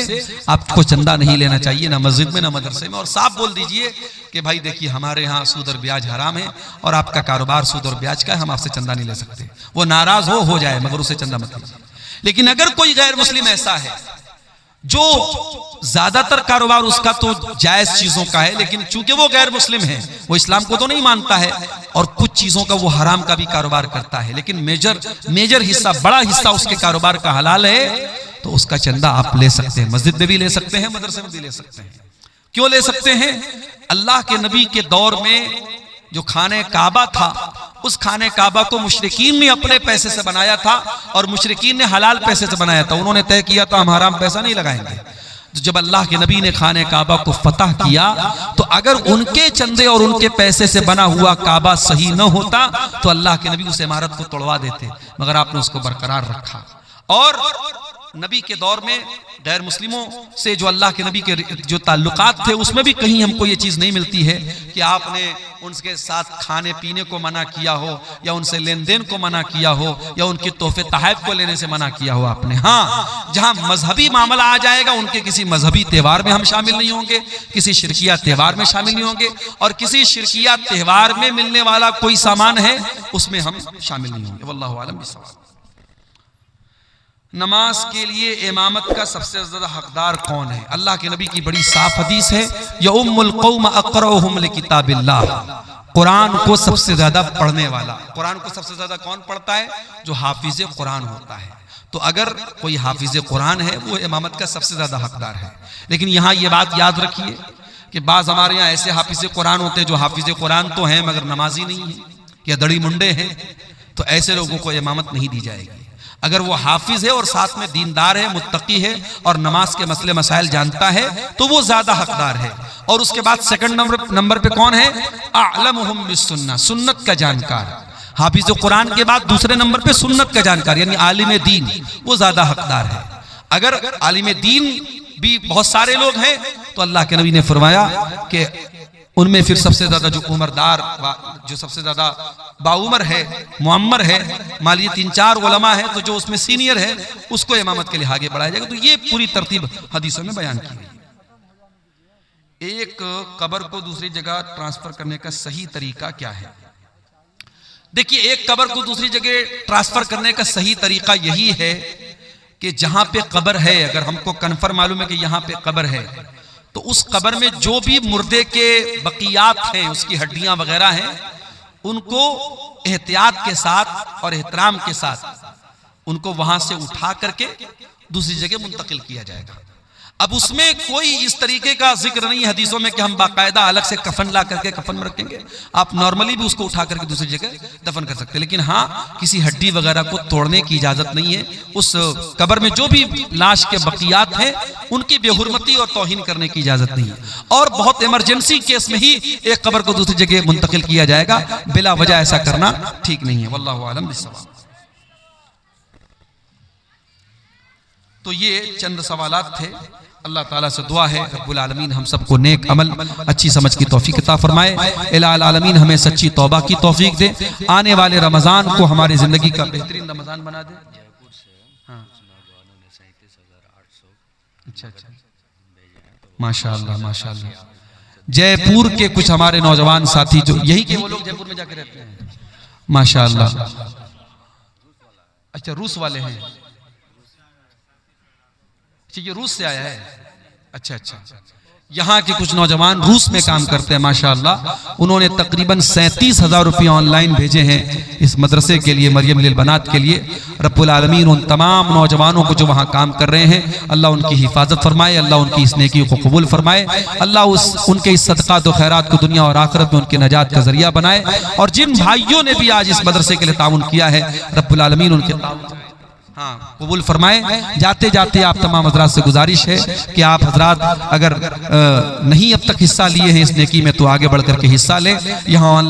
Speaker 1: आपको चंदा नहीं लेना चाहिए, ना मस्जिद में ना मदरसे में। और साफ बोल दीजिए कि भाई देखिए हमारे यहाँ सूद और ब्याज हराम है और आपका कारोबार सूद और ब्याज का है, हम आपसे चंदा नहीं ले सकते। वो नाराज हो जाए मगर उसे चंदा मत लीजिए। लेकिन अगर कोई गैर मुस्लिम ऐसा है जो ज्यादातर कारोबार उसका तो जायज चीजों का है, लेकिन चूंकि वो गैर मुस्लिम है, वो इस्लाम को तो नहीं मानता है और कुछ चीजों का वो हराम का भी कारोबार करता है, लेकिन मेजर हिस्सा, बड़ा हिस्सा उसके कारोबार का हलाल है, तो उसका चंदा आप ले सकते हैं। मस्जिद में भी ले सकते हैं, मदरसे में भी ले सकते हैं। क्यों ले सकते हैं? अल्लाह के नबी के दौर में जो खाने काबा था, उस खाने काबा को मुशरिकीन ने अपने पैसे से बनाया था और मुशरिकीन ने हलाल पैसे से बनाया था। उन्होंने तय किया था हम हराम पैसा नहीं लगाएंगे। तो जब अल्लाह के नबी ने खाने काबा को फतह किया तो अगर उनके चंदे और उनके पैसे से बना हुआ काबा सही न होता तो अल्लाह के नबी उस इमारत को तोड़वा देते, मगर आपने उसको बरकरार रखा। और नबी के दौर में गैर मुस्लिमों से जो अल्लाह के नबी के जो ताल्लुकात थे उसमें भी कहीं हमको ये चीज़ नहीं मिलती है कि आपने उनके साथ खाने पीने को मना किया हो या उनसे लेन देन को मना किया हो या उनके तोहफे तहफ़ को लेने से मना किया हो आपने। हाँ, जहाँ मजहबी मामला आ जाएगा उनके किसी मजहबी त्यौहार में हम शामिल नहीं होंगे, किसी शिरकिया त्यौहार में शामिल नहीं होंगे, और किसी शिरकिया त्यौहार में मिलने वाला कोई सामान है उसमें हम शामिल नहीं होंगे। वल्लाहु आलम बिस्सवाब। नमाज के लिए इमामत का सबसे ज्यादा हकदार कौन है? अल्लाह के नबी की बड़ी साफ हदीस है, या उम्मुल कौम अक़रउहुम लिकिताबिल्लाह, कुरान को सबसे ज्यादा पढ़ने वाला। कुरान को सबसे ज्यादा कौन पढ़ता है? जो हाफिज कुरान होता है। तो अगर कोई हाफिज कुरान है वो इमामत का सबसे ज्यादा हकदार है। लेकिन यहाँ ये बात याद रखिए कि बाज हमारे यहाँ ऐसे हाफिज कुरान होते हैं जो हाफिज कुरान तो हैं मगर नमाजी नहीं है या दड़ी मुंडे हैं, तो ऐसे लोगों को इमामत नहीं दी जाएगी। अगर वो हाफिज है और साथ में दीनदार है, मुत्तकी है और नमाज के मसले मसाइल जानता है तो वो ज्यादा हकदार है। और उसके बाद सेकंड नंबर पे कौन है? अअलमुहुम बिस्सुन्नह, सुन्नत का जानकार। हाफिज कुरान के बाद दूसरे नंबर पे सुन्नत का जानकार यानी आलिम दीन, वो ज्यादा हकदार है। अगर आलिम दीन भी बहुत सारे लोग हैं तो अल्लाह के नबी ने फरमाया कि उनमें फिर सबसे ज्यादा जो उम्रदार, जो सबसे ज्यादा बाउमर है, मुअम्मर है, मालिय 3-4 उलमा है, तो जो उसमें सीनियर है उसको इमामत के लिए आगे बढ़ाया जाएगा। तो ये पूरी तरतीब हदीसों में बयान की गई। एक कब्र को दूसरी जगह ट्रांसफर करने का सही तरीका क्या है? देखिए, एक कब्र को दूसरी जगह ट्रांसफर करने का सही तरीका यही है कि जहां पे कब्र है, अगर हमको कन्फर्म मालूम है कि यहां पे कब्र है, तो उस कब्र में जो भी मुर्दे के बकियात हैं, उसकी हड्डियां वगैरह हैं, उनको एहतियात के साथ और एहतराम के साथ उनको वहां से उठा करके दूसरी जगह मुंतकिल किया जाएगा। अब उसमें कोई इस तरीके का जिक्र नहीं है हदीसों में कि हम बाकायदा अलग से कफन ला करके कफन में रखेंगे। आप नॉर्मली भी उसको उठा करके दूसरी जगह दफन कर सकते हैं, लेकिन हाँ, किसी हड्डी वगैरह को तोड़ने की इजाजत नहीं है। उस कब्र में जो भी लाश के बकियात हैं उनकी बेहुरमती और तौहीन करने की इजाजत नहीं है। और बहुत इमरजेंसी केस में ही एक कब्र को दूसरी जगह मुंतकिल किया जाएगा, बिला वजह ऐसा करना ठीक नहीं है। वल्लाहु आलम बिस्सवाब। तो ये चंद सवालात थे। अल्लाह ताला से दुआ है रब्बुल आलमीन हम सबको नेक अमल, अच्छी समझ की तौफीक अता फरमाए। इलाही आलमीन हमें सच्ची तौबा की तौफीक दे। आने वाले रमज़ान को हमारी ज़िंदगी का बेहतरीन रमज़ान बना दे। हाँ। अच्छा, माशाअल्लाह माशाअल्लाह। जयपुर के कुछ हमारे नौजवान साथी जो यही के वो लोग जयपुर में जाके रहते हैं, माशाअल्लाह। अच्छा, रूस वाले हैं। ये रूस से आया है। अच्छा अच्छा। यहाँ के कुछ नौजवान रूस में काम करते हैं माशाअल्लाह। उन्होंने तकरीबन 37,000 रुपये ऑनलाइन भेजे हैं इस मदरसे के लिए, मरियम लिल बनात के लिए। रब्बुल आलमीन उन तमाम नौजवानों को जो वहाँ काम कर रहे हैं, अल्लाह उनकी हिफाजत फरमाए, अल्लाह उनकी इस नेकी को कबूल फरमाए, अल्लाह उनके इस सदक़ात व खैरात को दुनिया और आखिरत में उनके नजात का जरिया बनाए। और जिन भाइयों ने भी आज इस मदरसे के लिए ताउन किया है, रब्बुल आलमीन उनके हाँ कबूल फरमाए। जाते जाते आप तमाम हजरात से गुजारिश है कि आप हजरात अगर नहीं अब तक हिस्सा लिए हैं इस नेकी में, तो आगे बढ़ करके हिस्सा लें। यहाँ